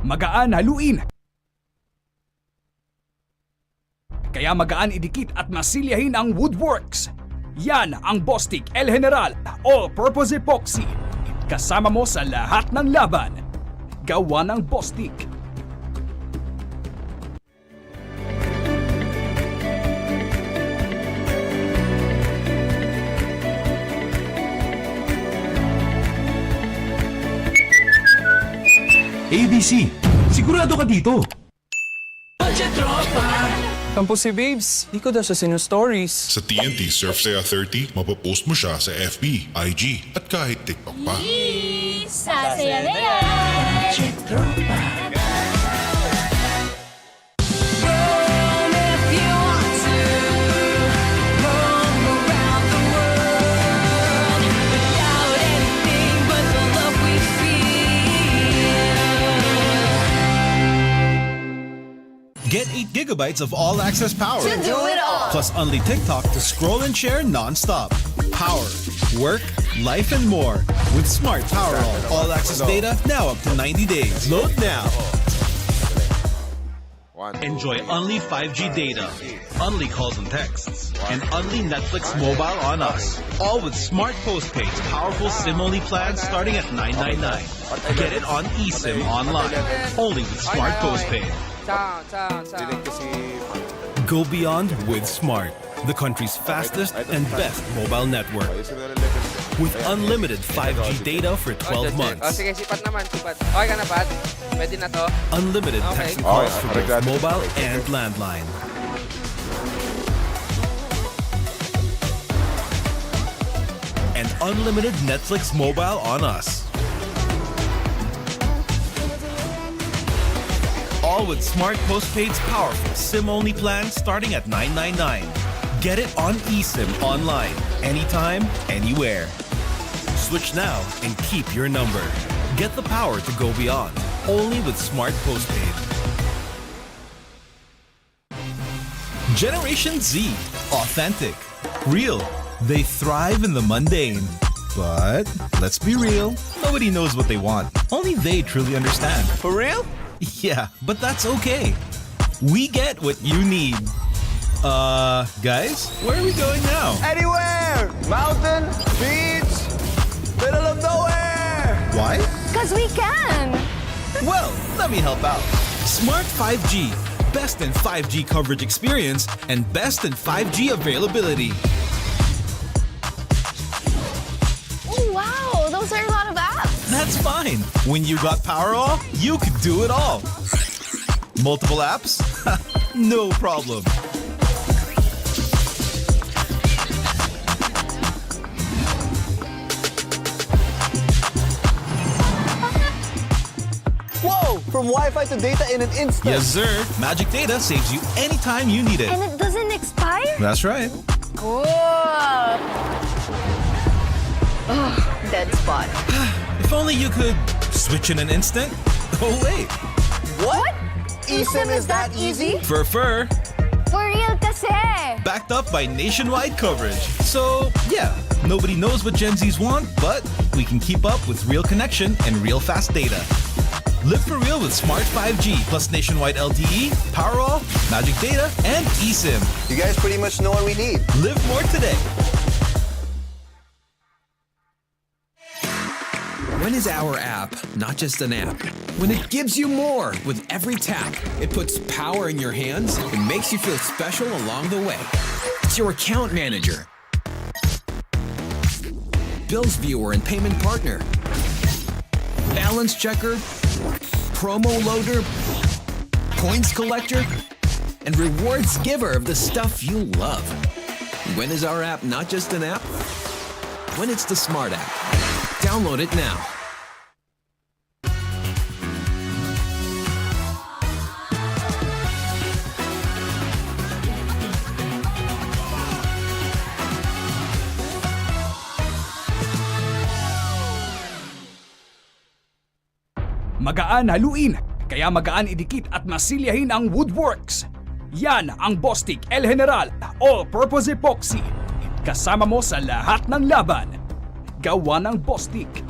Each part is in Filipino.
magaan haluin. Kaya magaan idikit at masilyahin ang woodworks. Yan ang Bostik El General All-Purpose Epoxy. Kasama mo sa lahat ng laban. Gawa ng Bostik. ABC, sigurado ka dito. Kampo si Babes, di ko daw siya sinu-stories. Sa TNT Surf Saya 30, mapopost mo siya sa FB, IG, at kahit TikTok pa. Sasaya na yan! Get 8 gigabytes of all-access power. To do it all! Plus only TikTok to scroll and share non-stop. Power, work, life, and more. With Smart Power all-access data now up to 90 days. Load now. Enjoy only 5G data, only calls and texts, and only Netflix mobile on us. All with Smart Postpaid's powerful SIM-only plans starting at $999. Get it on eSIM online, only with Smart Postpaid. Go beyond with Smart, the country's fastest and best mobile network. With unlimited 5G data for 12 months. Sige, sipat naman, sipat. Okay ka na, Pat? Pwede na to? Unlimited text and calls for both mobile and landline. And unlimited Netflix mobile on us. All with Smart Postpaid's powerful SIM-only plan starting at $999. Get it on eSIM online, anytime, anywhere. Switch now and keep your number. Get the power to go beyond, only with Smart Postpaid. Generation Z, authentic, real. They thrive in the mundane. But let's be real, nobody knows what they want. Only they truly understand. For real? Yeah, but that's okay. We get what you need. Guys, where are we going now? Anywhere! Mountain, beach, middle of nowhere! Why? Cause we can! Well, let me help out. Smart 5G, best in 5G coverage experience and best in 5G availability. Oh, wow! Those are a lot of apps! That's fine. When you got Powerall, you could do it all. Multiple apps? No problem. Whoa! From Wi-Fi to data in an instant! Yes, sir. Magic Data saves you anytime you need it. And it doesn't expire? That's right. Cool! Oh, dead spot. If only you could switch in an instant. Oh, wait. What? eSIM is that easy? For For real kasi! backed up by nationwide coverage. So, yeah, nobody knows what Gen Zs want, but we can keep up with real connection and real fast data. Live for real with Smart 5G plus nationwide LTE, Powerall, Magic Data, and eSIM. You guys pretty much know what we need. Live more today. When is our app not just an app? When it gives you more with every tap. It puts power in your hands and makes you feel special along the way. It's your account manager, bills viewer and payment partner, balance checker, promo loader, points collector, and rewards giver of the stuff you love. When is our app not just an app? When it's the Smart app. Download it now. Magaan haluin, kaya magaan idikit at masilyahin ang woodworks. Yan ang Bostik El General All-Purpose Epoxy. Kasama mo sa lahat ng laban. Gawa ng Bostik.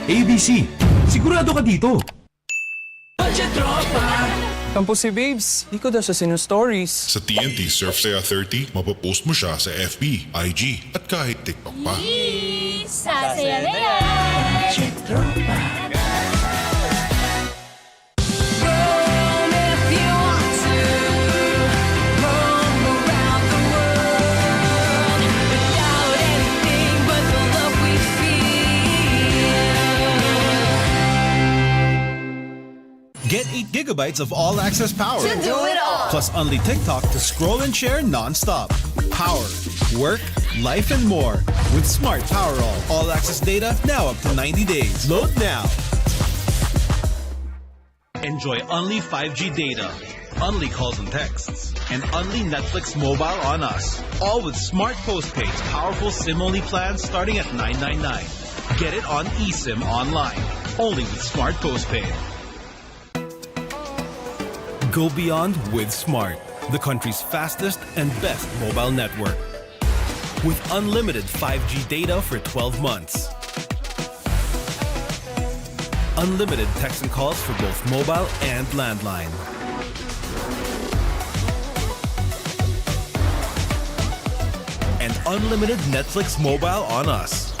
ABC, sigurado ka dito. Tampo si Babes, di ko daw siya sinu-stories. Sa TNT Surf Saya 30, mapopost mo siya sa FB, IG, at kahit TikTok pa. Sasaya na yan! Get 8 gigabytes of all-access power. To do it all! Plus only TikTok to scroll and share non-stop. Power, work, life, and more. With Smart Power all-access data now up to 90 days. Load now. Enjoy only 5G data, only calls and texts, and only Netflix mobile on us. All with Smart Postpaid's powerful SIM-only plans starting at $9.99. Get it on eSIM online, only with Smart Postpaid. Go beyond with Smart, the country's fastest and best mobile network. With unlimited 5G data for 12 months. Unlimited text and calls for both mobile and landline. And unlimited Netflix mobile on us.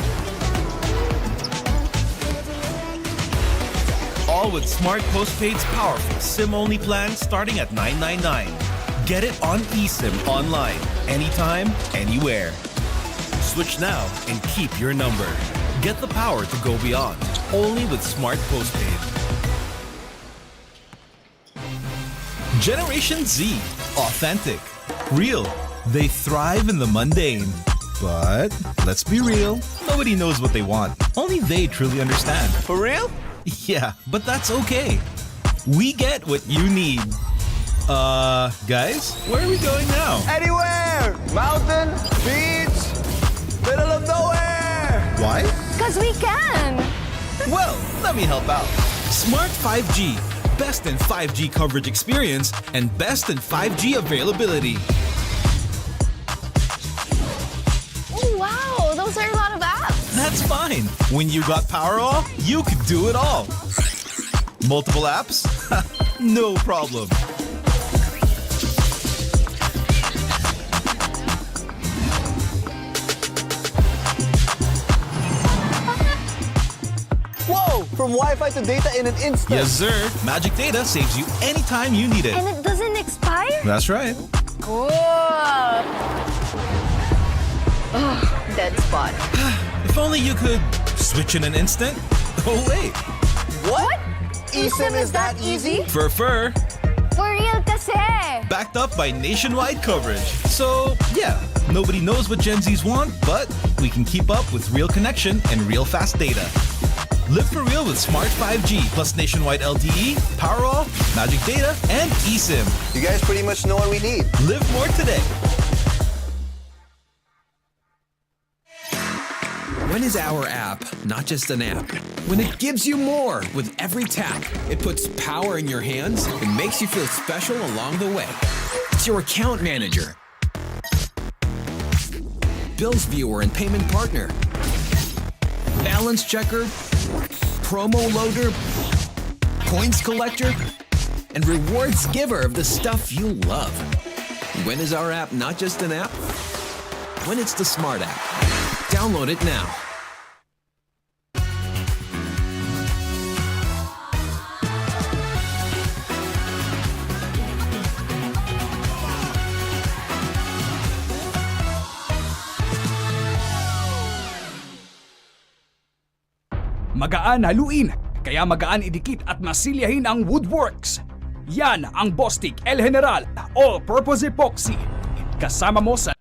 All with Smart Postpaid's powerful SIM-only plan starting at $9.99. Get it on eSIM online, anytime, anywhere. Switch now and keep your number. Get the power to go beyond, only with Smart Postpaid. Generation Z, authentic, real. They thrive in the mundane. But let's be real, nobody knows what they want. Only they truly understand. For real? Yeah, but that's okay. We get what you need. Guys, where are we going now? Anywhere! Mountain, beach, middle of nowhere! Why? Because we can! Well, let me help out. Smart 5G, best in 5G coverage experience and best in 5G availability. Oh, wow! Those are a lot of apps! That's fine. When you got Powerall, you could do it all. Multiple apps? No problem. Whoa! From Wi-Fi to data in an instant. Yes, sir. Magic Data saves you anytime you need it. And it doesn't expire? That's right. Cool! Oh, dead spot. If only you could switch in an instant. Oh, wait. What? eSIM is that easy? For For real kasi! backed up by nationwide coverage. So, yeah, nobody knows what Gen Zs want, but we can keep up with real connection and real fast data. Live for real with Smart 5G plus nationwide LTE, Powerall, Magic Data, and eSIM. You guys pretty much know what we need. Live more today. When is our app not just an app? When it gives you more with every tap. It puts power in your hands and makes you feel special along the way. It's your account manager, bills viewer and payment partner, balance checker, promo loader, points collector, and rewards giver of the stuff you love. When is our app not just an app? When it's the Smart app. Download it now. Magaan haluin, kaya magaan idikit at masilyahin ang woodworks. Yan ang Bostik El General All-Purpose Epoxy. Kasama mo sa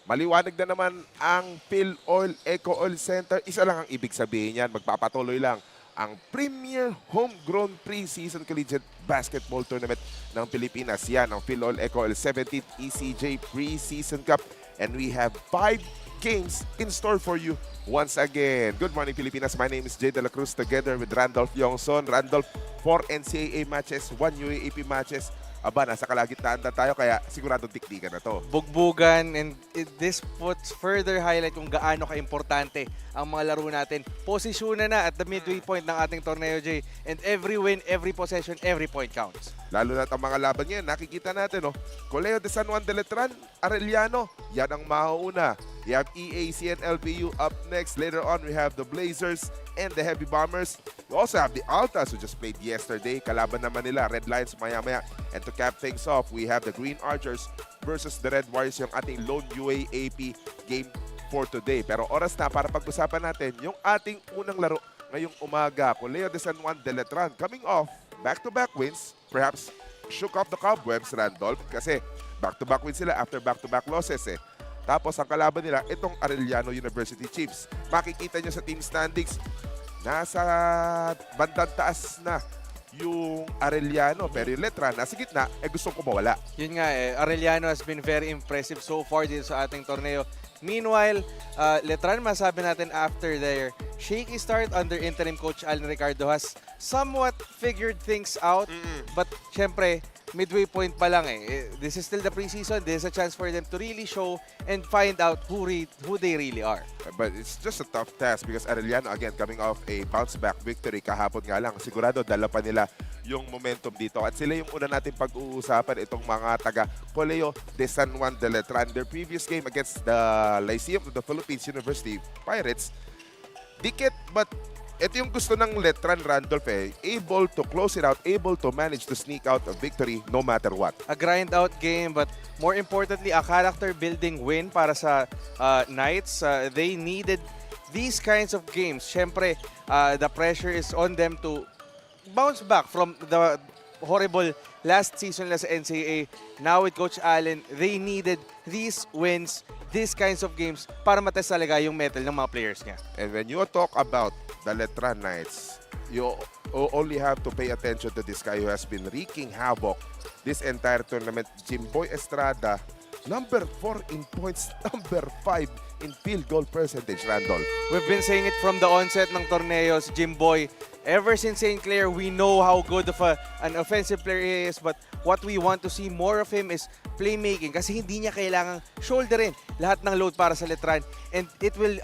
Maliwanag na naman ang Filoil EcoOil Center. Isa lang ang ibig sabihin yan. Magpapatuloy lang ang Premier Homegrown Preseason Collegiate Basketball Tournament ng Pilipinas. Yan ang Filoil EcoOil 17th ECJ Preseason Cup. And we have 5 games in store for you once again. Good morning, Pilipinas. My name is Jay De La Cruz together with Randolph Yongson. Randolph, 4 NCAA matches, 1 UAAP matches, aba, nasa kalagitnaan na tayo kaya siguradong tiktikan na to. Bugbugan, and this puts further highlight kung gaano ka-importante ang mga laro natin. Posisyonan na at the midway point ng ating torneo, Jay. And every win, every possession, every point counts. Lalo na ang mga laban ngayon, nakikita natin, no? Colegio de San Juan de Letran, Arellano, yan ang mauuna. We have EAC and LBU up next. Later on, we have the Blazers and the Heavy Bombers. We also have the Altas who just played yesterday. Kalaban naman nila, Red Lions maya-maya. And to cap things off, we have the Green Archers versus the Red Warriors, yung ating lone UAAP game for today. Pero oras na para pag-usapan natin yung ating unang laro ngayong umaga. Colegio de San Juan de Letran coming off back-to-back wins. Perhaps shook off the cobwebs, Randolph, kasi back-to-back wins sila after back-to-back losses eh. Tapos ang kalaban nila, itong Arellano University Chiefs. Makikita nyo sa team standings, nasa bandang taas na yung Arellano, pero yung Letran nasa gitna, gustong kumawala. Yun nga Arellano has been very impressive so far dito sa ating torneo. Meanwhile, Letran, masabi natin after their shaky start under interim coach Alan Ricardo has somewhat figured things out. But syempre, midway point pa lang eh. This is still the preseason. This is a chance for them to really show and find out who they really are. But it's just a tough task because Arellano, again, coming off a bounce-back victory kahapon nga lang. Sigurado, dala pa nila yung momentum dito. At sila yung una natin pag-uusapan, itong mga taga Colegio de San Juan de Letran. Their previous game against the Lyceum of the Philippines University Pirates, dikit, but ito yung gusto ng Letran, Randolph eh. Able to close it out, able to manage to sneak out a victory no matter what. A grind out game, but more importantly, a character building win para sa Knights. They needed these kinds of games. Siyempre, the pressure is on them to bounce back from the horrible last season nila sa NCAA. Now with Coach Allen, they needed these wins, these kinds of games para matest talaga yung mettle ng mga players niya. And when you talk about the Letran Knights, you only have to pay attention to this guy who has been wreaking havoc this entire tournament. Jimboy Estrada, number 4 in points, number 5 in field goal percentage, Randolph. We've been saying it from the onset ng torneo, si Jimboy. Ever since St. Clair, we know how good of an offensive player he is, but what we want to see more of him is playmaking kasi hindi niya kailangang shoulderin lahat ng load para sa Letran, and it will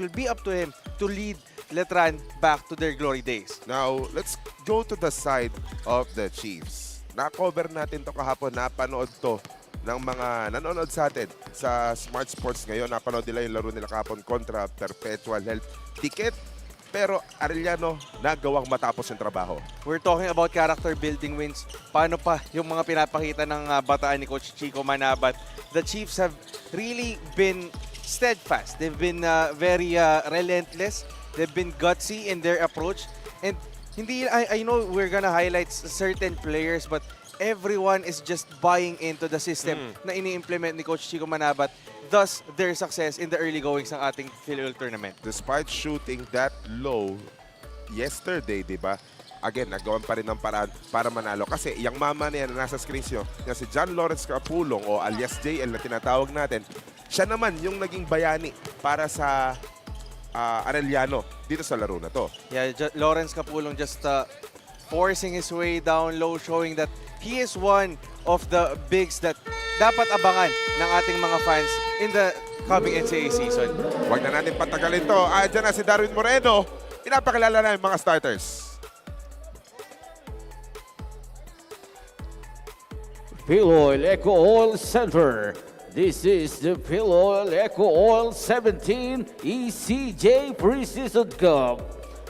be up to him to lead Letran back to their glory days. Now, let's go to the side of the Chiefs. Na-cover natin to kahapon, napanood to ng mga nanonood sa atin sa Smart Sports ngayon. Napanood nila yung laro nila kahapon kontra Perpetual Health. Dikit, pero Arellano nagawang matapos yung trabaho. We're talking about character building wins. Paano pa yung mga pinapakita ng bataan ni Coach Chico Manabat? The Chiefs have really been steadfast. They've been very relentless. They've been gutsy in their approach. And hindi, I know we're gonna highlight certain players, but everyone is just buying into the system na ini-implement ni Coach Chico Manabat. Thus, their success in the early goings ng ating Filoil tournament. Despite shooting that low yesterday, di ba? Again, nagawan pa rin ng paraan para manalo. Kasi yung mama niya na nasa screens nyo, na si John Lawrence Capulong o alias JL na tinatawag natin, siya naman yung naging bayani para sa Arellano dito sa laro na to. Yeah, Lawrence Capulong just forcing his way down low, showing that he is one of the bigs that dapat abangan ng ating mga fans in the coming NCAA season. Huwag na natin patagalin to. Diyan na si Darwin Moreno. Pinapakilala na yung mga starters. Filoil EcoOil Center. This is the Filoil EcoOil 17th ECJ Preseason Cup.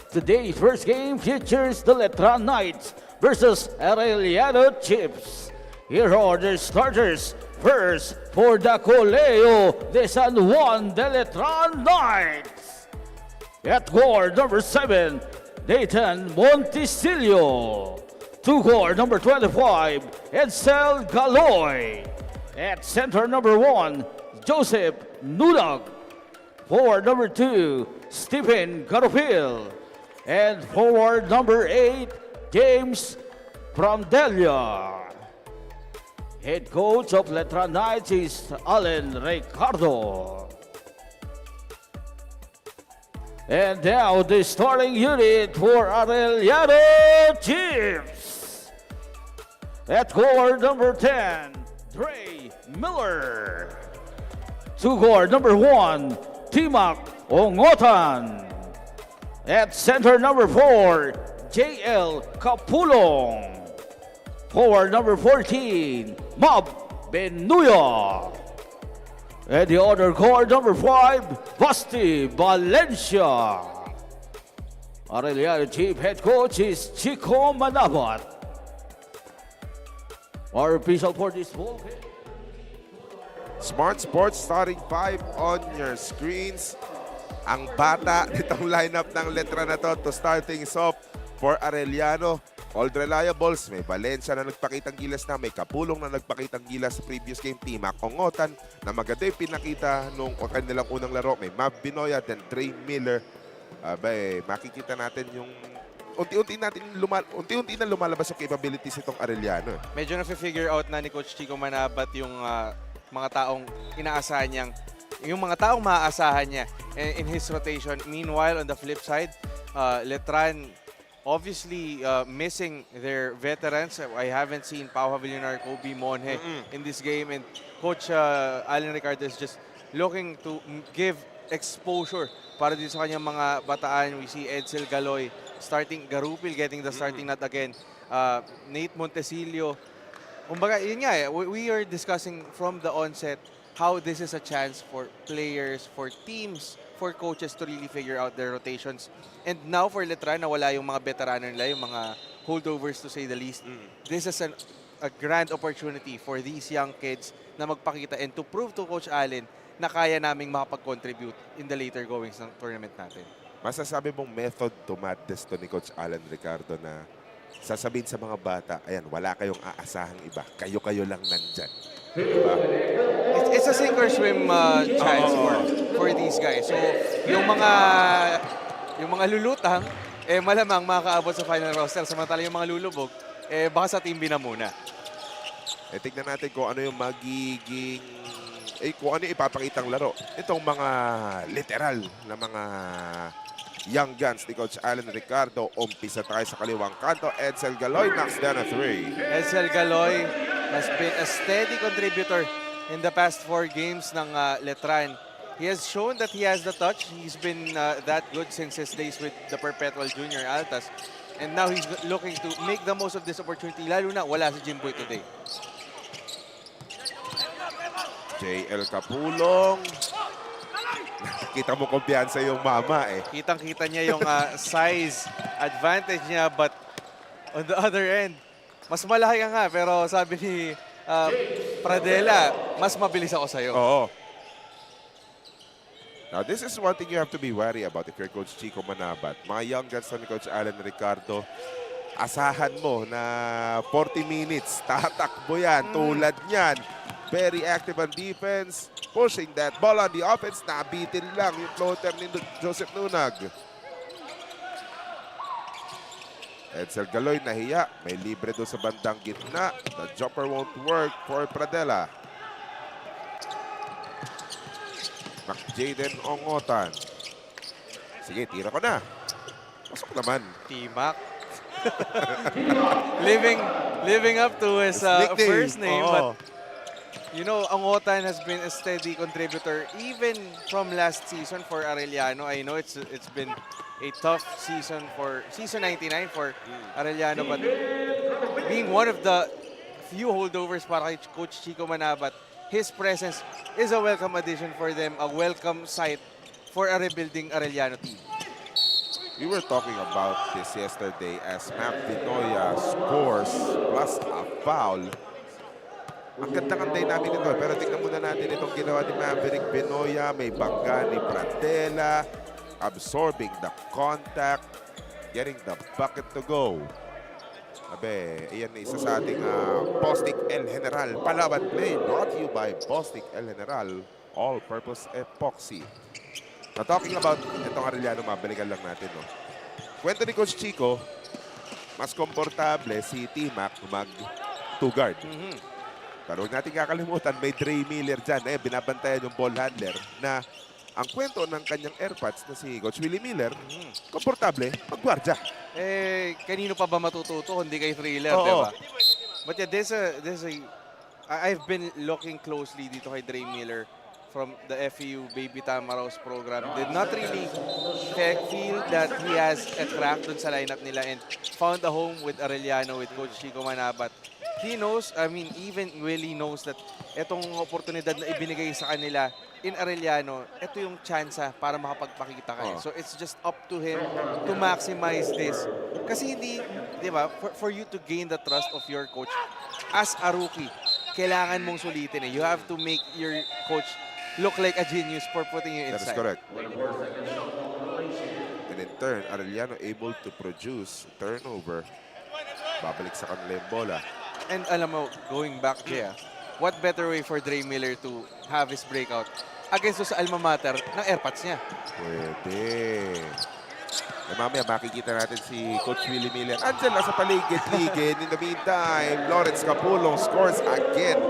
Today's first game features the Letran Knights versus Arellano Chiefs. Here are the starters. First, for the Colegio de San Juan de Letran Knights. At guard number 7, Nathan Montisilio. To guard number 25, Edsel Galoy. At center number 1, Joseph Nudag. Forward number 2, Stephen Garofil. And forward number 8, James Prandelia. Head coach of Letran Knights is Alan Ricardo. And now the starting unit for Arellano Chiefs. At guard number 10, Dre Miller. To guard number 1, Timak Ongotan. At center number 4, JL Capulong. Forward number 14, Mob Benuya. And the other guard number 5, Basti Valencia. Arellano Chief Head Coach is Chico Manabat. Our official for this ball game. Smart Sports starting 5 on your screens. Ang bata nitong lineup ng letra na to start things off for Arellano. All reliables, may Valencia na nagpakitang gilas na, may Kapulong na nagpakitang gilas sa previous game, Timak Ongotan na maganda yung pinakita nung kanilang unang laro. May Mab Binoya, then Dre Miller. Makikita natin yung unti-unti na lumalabas yung capabilities itong Arellano. Medyo na-figure out na ni Coach Chico Manabat yung mga taong inaasahan niyang, yung mga taong maaasahan niya in his rotation. Meanwhile, on the flip side, Letran obviously missing their veterans. I haven't seen Pau Havilionar, Kobe Monje in this game, and Coach Alan Ricardo is just looking to give exposure para dito sa kanyang mga bataan. We see Edsel Galoy starting, Garupil getting the starting nut again. Nate Montesilio. Kumbaga, yun nga we are discussing from the onset how this is a chance for players, for teams, for coaches to really figure out their rotations. And now for Letran, na wala yung mga veterano nila, yung mga holdovers to say the least. This is a grand opportunity for these young kids na magpakita and to prove to Coach Allen na kaya naming makapag-contribute in the later goings ng tournament natin. Masasabi mong method to madness to ni Coach Alan Ricardo na sasabihin sa mga bata, ayan, wala kayong aasahang iba. Kayo-kayo lang nandyan. Diba? It's a sink or swim chance for these guys. So, yung mga lulutang, malamang makakaabot sa final roster. Samantala yung mga lulubog, baka sa team B na muna. Tignan natin kung ano yung magiging kung ano yung ipapakitang laro. Itong mga literal na mga young guns ni Coach Alan Ricardo. Umpisa tayo sa kaliwang kanto. Edsel Galoy knocks down a 3. Edsel Galoy has been a steady contributor in the past 4 games ng Letran. He has shown that he has the touch. He's been that good since his days with the Perpetual Junior Altas. And now he's looking to make the most of this opportunity. Lalo na wala si Jimboy today. JL Capulong. Kita mo kumpiyansa yung mama Kitang-kita niya yung size advantage niya, but on the other end, mas malaki ka nga, pero sabi ni Pradela, mas mabilis ako sa'yo. Oo. Now, this is one thing you have to be wary about if you're Coach Chico Manabat. Mga young guns ni Coach Alan Ricardo, asahan mo na 40 minutes, tatakbo yan, tulad niyan. Very active on defense, pushing that ball on the offense. Nabitin lang yung floater ni Joseph Nunag. Edsel Galoy nahiya. May libre doon sa bandang gitna. The jumper won't work for Pradela. Jaden Ongotan. Sige, tira ko na. Pasok naman. Timak. living up to his first name, but you know, Ongotan has been a steady contributor even from last season for Arellano. I know it's been a tough season for season 99 for Arellano, but being one of the few holdovers para kay Coach Chico Manabat, his presence is a welcome addition for them, a welcome sight for a rebuilding Arellano team. We were talking about this yesterday as Mac Vinoya scores plus a foul. Ang ganda-ganda namin ito. Pero tingnan muna natin itong ginawa ni Maverick Benoya. May bangga ni Pradela. Absorbing the contact. Getting the bucket to go. Abe, ayan isa sa ating Bostik El General. Palaban play brought to you by Bostik El General. All-purpose epoxy. Now talking about itong Arellano, mabalikan lang natin. No? Kwento ni Coach Chico, mas komportable si Timak mag-two-guard. Pero huwag natin kakalimutan, may Dre Miller dyan. Binabantayan yung ball handler na ang kwento ng kanyang airpads na si Coach Willie Miller, komportable, mag-guardia. Kanino pa ba matututo kundi kay Thriller, di ba? But yeah, I've been looking closely dito kay Dre Miller from the FEU Baby Tamaros program. Did not really feel that he has a crack dun sa lineup nila and found a home with Arellano, with Coach Chico Manabat. He knows, I mean, even Willie knows that itong oportunidad na ibinigay sa kanila in Arellano, ito yung tsansa para makapagpakita kayo. So it's just up to him to maximize this. Kasi hindi, di ba, for you to gain the trust of your coach as a rookie, kailangan mong sulitin eh. You have to make your coach look like a genius for putting you inside. That is correct. And in turn, Arellano able to produce turnover. Babalik sa kanila yung bola. And alam mo, going back there, what better way for Dre Miller to have his breakout against sa alma mater ng airpods niya? Pwede. Eh, mamaya makikita natin si Coach Willie Miller. Andyan na sa paligid-ligid. In the meantime, Lawrence Capulong scores again.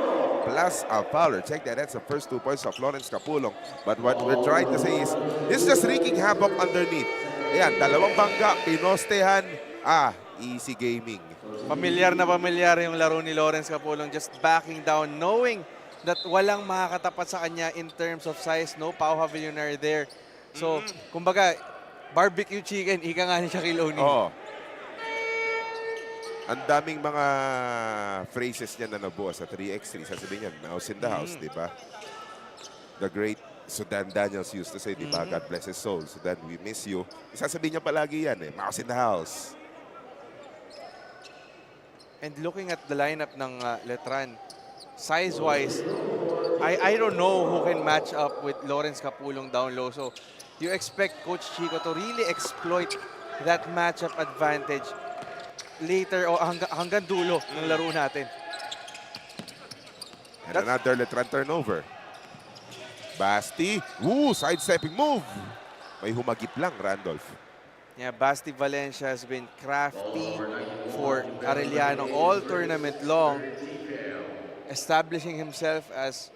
Plus a fouler. Check that. That's the first 2 points of Lawrence Capulong. But what we're trying to say is, this is just wreaking havoc underneath. Ayan, dalawang bangga, pinostehan. Easy gaming. Pamilyar na pamilyar yung laro ni Lawrence Capulong, just backing down, knowing that walang makakatapat sa kanya in terms of size. No Pau Havillionaire there. So, kumbaga, barbecue chicken, ika nga ni Shaquille O'Neal. Oo. Ang daming mga phrases niya na nabuo sa 3x3. Sasabihin niya, mouse in the house, di ba? The great Sudan Daniels used to say, di ba? God bless his soul. Sudan, we miss you. Sasabihin niya palagi yan eh, mouse in the house. And looking at the lineup ng Letran, size-wise, I don't know who can match up with Lawrence Capulong down low. So you expect Coach Chico to really exploit that matchup advantage later o hanggang dulo ng laro natin. And another Letran turnover. Basti. Sidestepping move. May humagip lang, Randolph. Yeah, Basti Valencia has been crafty for Arellano all tournament long, establishing himself as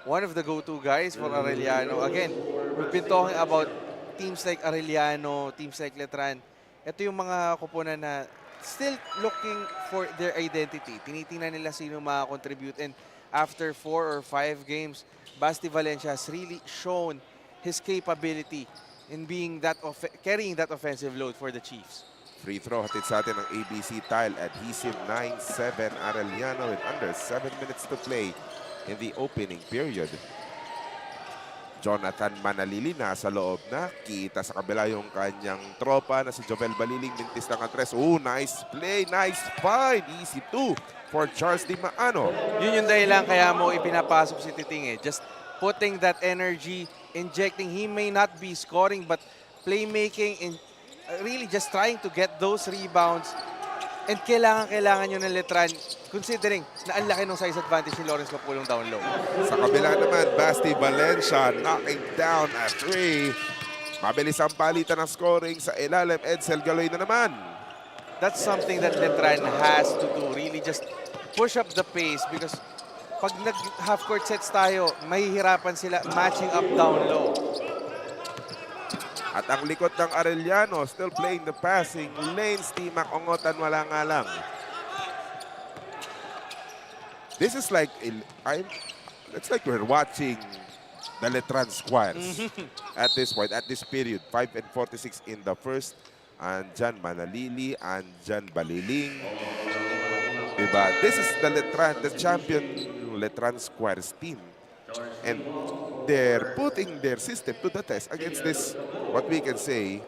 one of the go-to guys for Arellano. Again, we've been talking about teams like Arellano, teams like Letran. Ito yung mga kupunan na still looking for their identity. Tinitingnan nila sino makakontribute. And after 4 or 5 games, Basti Valencia has really shown his capability in being carrying that offensive load for the Chiefs. Free throw hatid sa atin ng ABC Tile. Adhesive 9-7 Arellano with under 7 minutes to play in the opening period. Jonathan Manalili nasa loob na. Kita sa kabila yung kanyang tropa na si Jovel Baliling. Mintis ng atres. Nice play. Nice find. Easy 2 for Charles Di Maano. Yun yung dahilan kaya mo ipinapasok si Titing eh. Just putting that energy, injecting. He may not be scoring but playmaking and really just trying to get those rebounds. And kailangan nyo ng Letran considering na ang laki ng size advantage ni Lawrence Capulong down low. Sa kabila naman, Basti Valencia knocking down a 3. Mabilis ang palitan ng scoring sa ilalim. Edsel Galoy na naman. That's something that Letran has to do. Really just push up the pace because pag nag-half-court sets tayo, mahihirapan sila matching up down low. At ang likod ng Arellano still playing the passing lanes. Timak Ongotan wala nga lang. This is like it's like we're watching the Letran squads at this point, at this period. 5 and 46 in the first. Andyan Manalili, andyan Baliling. Diba? This is the Letran, the champion Letran squads team. And they're putting their system to the test against this, what we can say,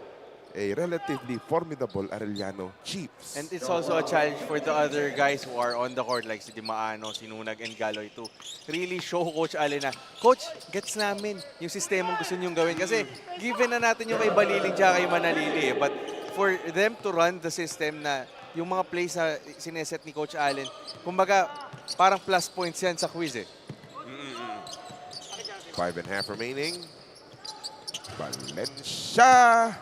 a relatively formidable Arellano Chiefs. And it's also a challenge for the other guys who are on the court like si Di Maano, si Nunag, and Galoy to really show Coach Allen na, Coach, gets namin yung sistemang gusto niyong gawin. Kasi given na natin yung kay Baliling tsaka kay Manalili. But for them to run the system na yung mga plays na sineset ni Coach Allen, kumbaga parang plus points yan sa quiz eh. 5.5 remaining. Valencia.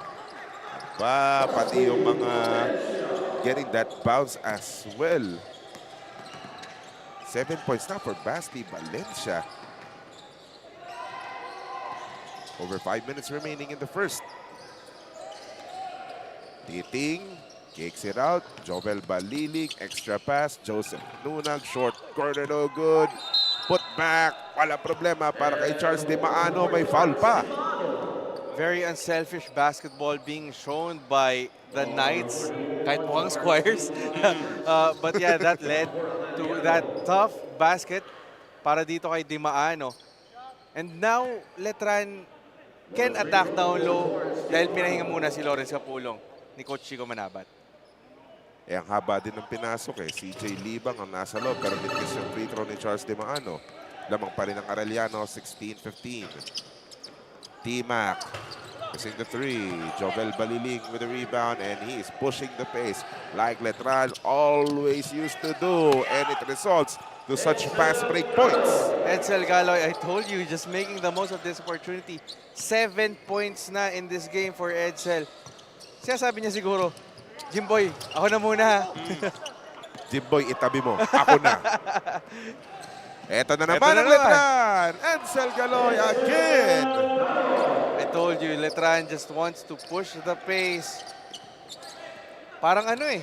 Pati yung mga getting that bounce as well. 7 points now for Basti Valencia. Over 5 minutes remaining in the first. Titing. Kicks it out. Jovel Balilig, extra pass. Joseph Nunag, short corner, no good. Put back. Walang problema para kay Charles Di Maano. May foul pa. Very unselfish basketball being shown by the Knights, kahit mukhang Squires. But yeah, that led to that tough basket para dito kay Di Maano. And now, Letran can attack down low dahil pinahinga muna si Lawrence Capulong ni Coach Chico Manabat. Ang haba din ng pinasok CJ Libang ang nasa loob pero bitis yung free throw ni Charles Di Maano. Lamang pa rin ang Arellano, 16-15. T-Mac missing the three. Jovel Baliling with the rebound and he is pushing the pace like Letran always used to do, and it results to such fast break points. Edsel Galoy, I told you, just making the most of this opportunity. 7 points na in this game for Edsel. Siya sabi niya siguro, Jimboy, ako na muna. Jimboy, itabi mo. Ako na. Eto na naman ang Letran. Edsel Galoy again. I told you, Letran just wants to push the pace. Parang ano I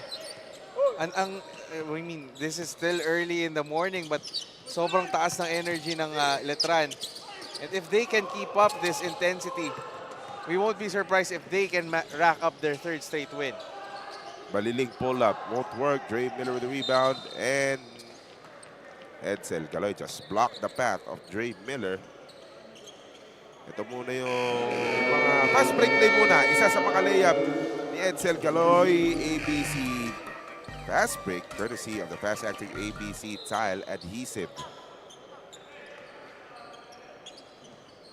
mean, this is still early in the morning but sobrang taas ng energy ng Letran. And if they can keep up this intensity, we won't be surprised if they can rack up their third straight win. Baliling pull-up won't work. Dre Miller with the rebound and Edsel Galoy just blocked the path of Dre Miller. Ito muna yung mga fast break play muna. Isa sa mga layup ni Edsel Galoy. ABC fast break courtesy of the fast-acting ABC tile adhesive.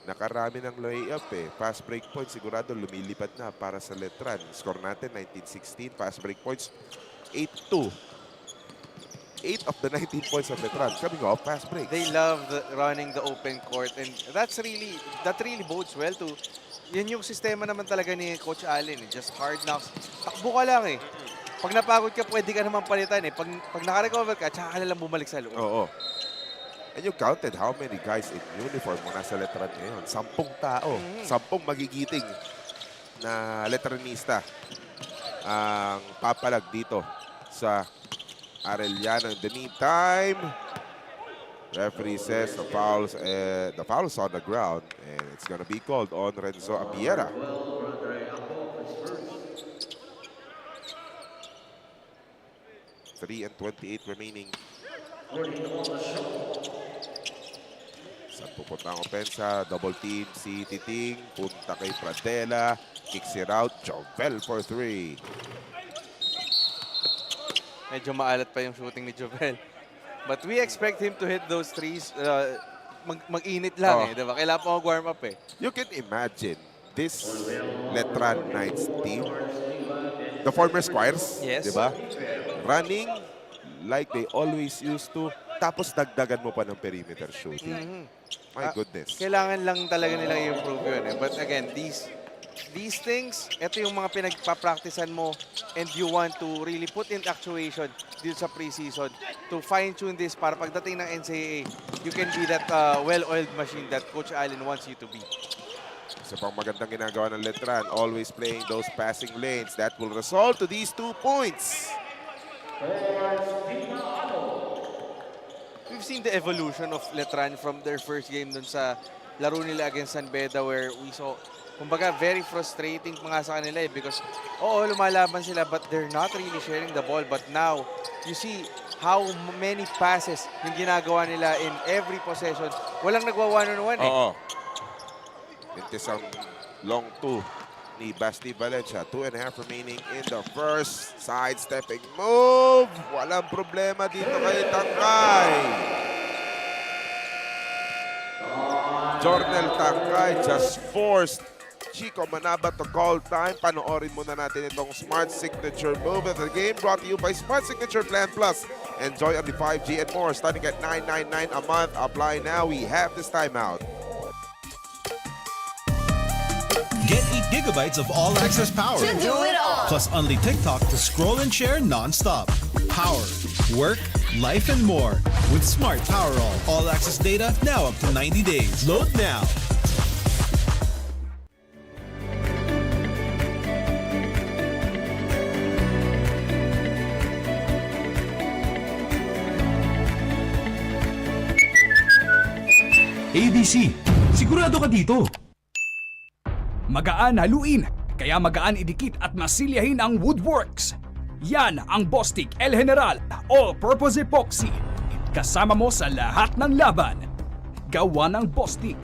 Nakarami ng layup Fast break points sigurado lumilipad na para sa Letran. Score natin 19-16. Fast break points 8-2. 8 of the 19 points of Letran coming off fast break. They love running the open court and that really bodes well to yan yung sistema naman talaga ni Coach Allen. Just hard knocks. Takbo ka lang Pag napagod ka, pwede ka naman palitan Pag naka-recover ka, tsaka ka na lang bumalik sa loob. Oo. And you counted how many guys in uniform mo nasa Letran ngayon. 10 tao. 10 magigiting na Letranista ang papalag dito sa Arellano. In the meantime, referee says the foul's on the ground and it's gonna be called on Renzo Apiera. (3 and 28 remaining. Sa pupunta ang opensa, double team si Titing, punta kay Pradela, kicks it out, Jovel for 3. Medyo maalat pa yung shooting ni Jovel. But we expect him to hit those threes. Mag-init lang diba? Kailangan pa mag-warm up You can imagine this Letran Knights team, the former Squires, yes, diba? Running like they always used to, tapos dagdagan mo pa ng perimeter shooting. My goodness. Kailangan lang talaga nilang i-improve yun But again, these things, ito yung mga pinagpa-practicean mo and you want to really put in actuation dito sa preseason to fine-tune this para pagdating ng NCAA, you can be that well-oiled machine that Coach Allen wants you to be. Isa pang magandang ginagawa ng Letran, always playing those passing lanes. That will result to these 2 points. We've seen the evolution of Letran from their first game dun sa laro nila against San Beda where we saw, kumbaga, very frustrating mga sa kanila because, lumalaban sila but they're not really sharing the ball. But now, you see how many passes yung ginagawa nila in every possession. Walang nagwa one-on-one Oo. Mintis ang long 2 ni Basti Valencia. 2.5 remaining in the first. Sidestepping move. Walang problema dito kay Tangkay. Jornel Tangkay just forced Chico Manabat to call time. Panoorin muna natin itong Smart Signature move of the game brought to you by Smart Signature Plan Plus. Enjoy on the 5G and more starting at $9.99 a month. Apply now. We have this timeout. Get 8 gigabytes of all-access power. To do it all. Plus only TikTok to scroll and share non-stop. Power, work, life, and more. With Smart Power All-access data now up to 90 days. Load now. ABC, sigurado ka dito. Magaan haluin, kaya magaan idikit at masilyahin ang woodworks. Yan ang Bostik El General All-Purpose Epoxy. Kasama mo sa lahat ng laban. Gawa ng Bostik.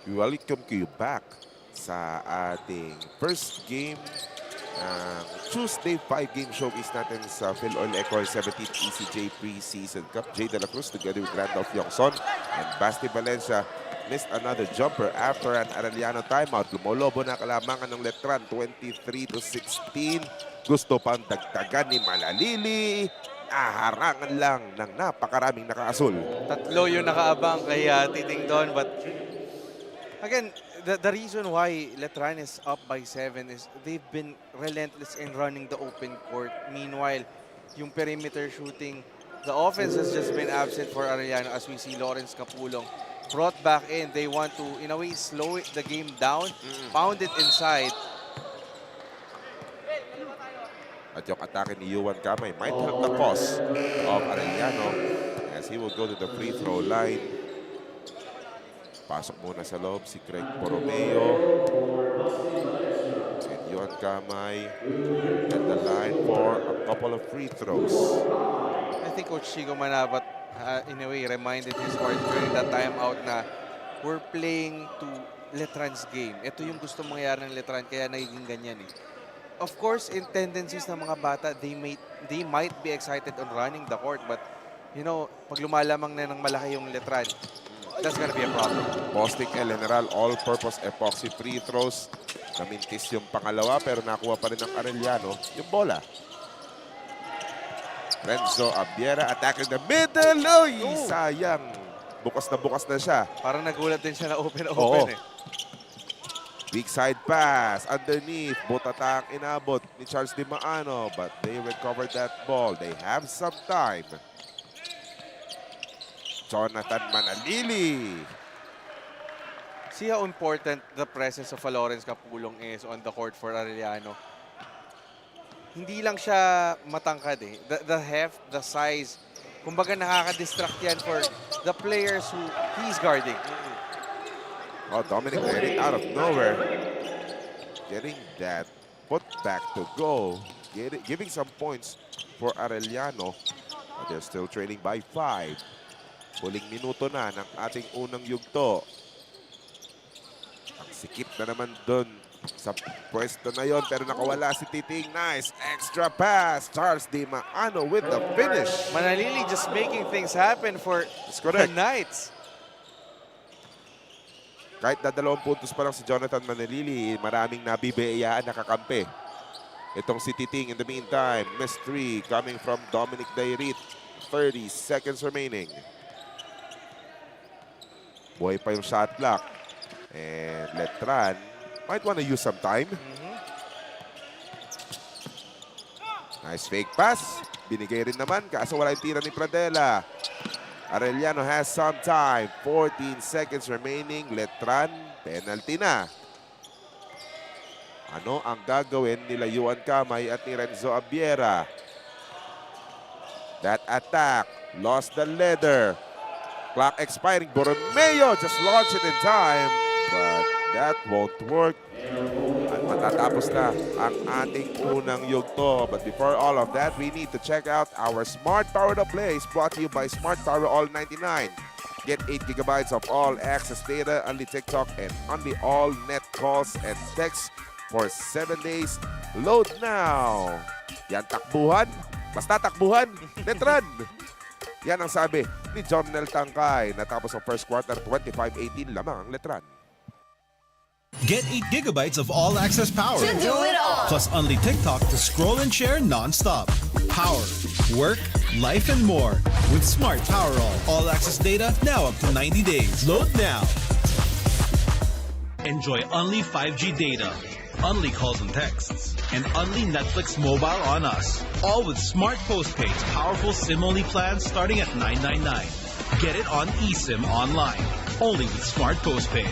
We welcome you back sa ating first game ng Tuesday 5-game showcase natin sa Filoil EcoOil 17th ECJ Preseason Cup. Jay De La Cruz together with Randolph Yongson and Basti Valencia missed another jumper after an Arellano timeout. Lumolobo na kalamangan ng Letran 23-16. Gusto pang dagdagan ni Malalili. Harangan lang ng napakaraming nakaasul. Tatlo yung nakaabang kay Titing Don, but again, the reason why Letran is up by 7 is they've been relentless in running the open court. Meanwhile, yung perimeter shooting, the offense has just been absent for Arellano as we see Lawrence Capulong brought back in. They want to, in a way, slow the game down, pound it inside. At yung atake ni Yuan Kamay might help the cause of Arellano as he will go to the free throw line. Pasok muna sa loob si Craig Borromeo. And Yuan Kamay at the line for a couple of free throws. I think Coach Chico Manabat, in a way, reminded his court during that timeout na we're playing to Letran's game. Ito yung gusto mangyari ng Letran, kaya nagiging ganyan eh. Of course, in tendencies ng mga bata, they might be excited on running the court, but you know, pag lumalamang na ng malaki yung Letran, that's gonna be a problem. Bostik El General All-Purpose Epoxy free throws. Namintis yung pangalawa pero nakuha pa rin ng Arellano yung bola. Renzo Abiera attacking the middle. Uy, sayang. Bukas na siya. Parang nagulat din siya na open eh. Big side pass underneath. Butatang inabot ni Charles Di Maano, but they recovered that ball. They have some time. Jonathan Manalili. See how important the presence of a Lawrence Capulong is on the court for Arellano. Hindi lang siya matangkad eh. The heft, the size, kumbaga nakaka-distract yan for the players who he's guarding. Oh, Dominic getting out of nowhere. Getting that put back to go. Giving some points for Arellano. But they're still trailing by 5. Huling minuto na ng ating unang yugto. Ang sikip na naman dun sa pwesto na yon, pero nakawala si Titing. Nice extra pass. Charles Di Maano with the finish. Manalili just making things happen for the Knights. Kahit na 2 puntos pa lang si Jonathan Manalili, maraming nabibiyayaan na kakampi. Itong si Titing in the meantime. Miss 3 coming from Dominic Dairit. 30 seconds remaining. Buhay pa yung shot clock. And Letran might want to use some time. Nice fake pass. Binigay rin naman, kaso wala yung tira ni Pradela. Arellano has some time. 14 seconds remaining. Letran, penalty na. Ano ang gagawin nila Yuan Kamay at ni Renzo Abiera? That attack lost the leather. Clock expiring. Borromeo just launched it in time. But that won't work. At matatapos na ang ating unang yugto. But before all of that, we need to check out our Smart Power to Play. Brought to you by Smart Power All 99. Get 8 gigabytes of all access data, only TikTok, and only all net calls and texts for 7 days. Load now. Yan takbuhan. Basta takbuhan. Letran. Yan ang sabi ni Jomnel Tangkay. Natapos ang first quarter, 25-18 lamang ang Letran. Get 8 gigabytes of all-access power. To do it all. Plus only TikTok to scroll and share non-stop. Power, work, life, and more. With Smart Power All-access data now up to 90 days. Load now. Enjoy only 5G data, only calls and texts, and only Netflix mobile on us. All with Smart Postpaid's powerful SIM-only plans starting at $9.99. Get it on eSIM online. Only with Smart Postpaid.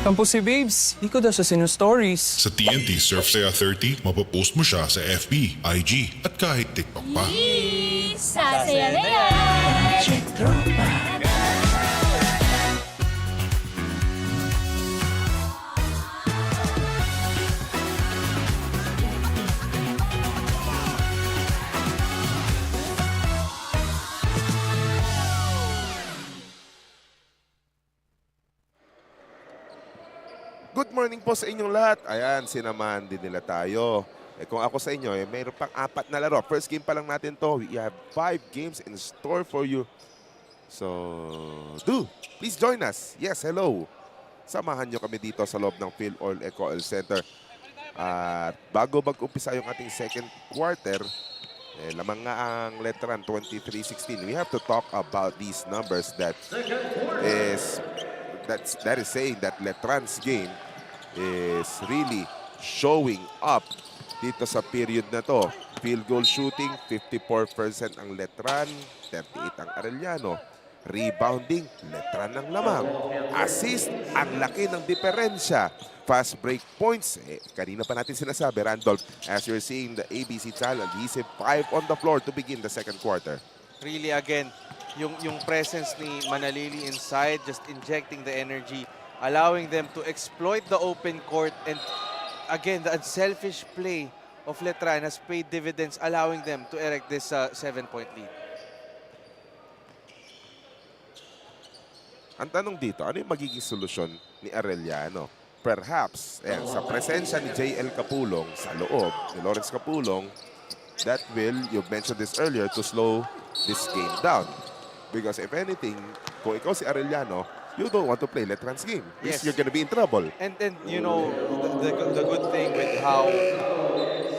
Tampo si Babes, di ko daw siya sinu-stories. Sa TNT Surf Saya 30, mapopost mo siya sa FB, IG, at kahit TikTok pa. Sasaya na yan! Good morning po sa inyong lahat. Ayan, sinaman din nila tayo. Kung ako sa inyo, mayroon pang 4 na laro. First game pa lang natin to. We have 5 games in store for you. So, please join us. Yes, hello. Samahan nyo kami dito sa loob ng Filoil EcoOil Center. At bago mag-umpisa yung ating second quarter, lamang nga ang letran 23-16. We have to talk about these numbers that is saying that Letran's game is really showing up dito sa period na to. Field goal shooting, 54% ang Letran, 38% ang Arellano. Rebounding, Letran ang lamang. Assist, ang laki ng diferensya. Fast break points, kanina pa natin sinasabi, Randolph, as you're seeing the ABC challenge, he's 5 on the floor to begin the second quarter. Really, again, yung presence ni Manalili inside, just injecting the energy, allowing them to exploit the open court, and again, the unselfish play of Letran has paid dividends, allowing them to erect this 7-point lead. Ang tanong dito, ano yung magiging solusyon ni Arellano? Perhaps, sa presensya ni JL Capulong sa loob, ni Lawrence Capulong, that will, you mentioned this earlier, to slow this game down. Because if anything, kung ikaw si Arellano, you don't want to play Letran's game. Yes. You're gonna be in trouble. And you know, the good thing with how,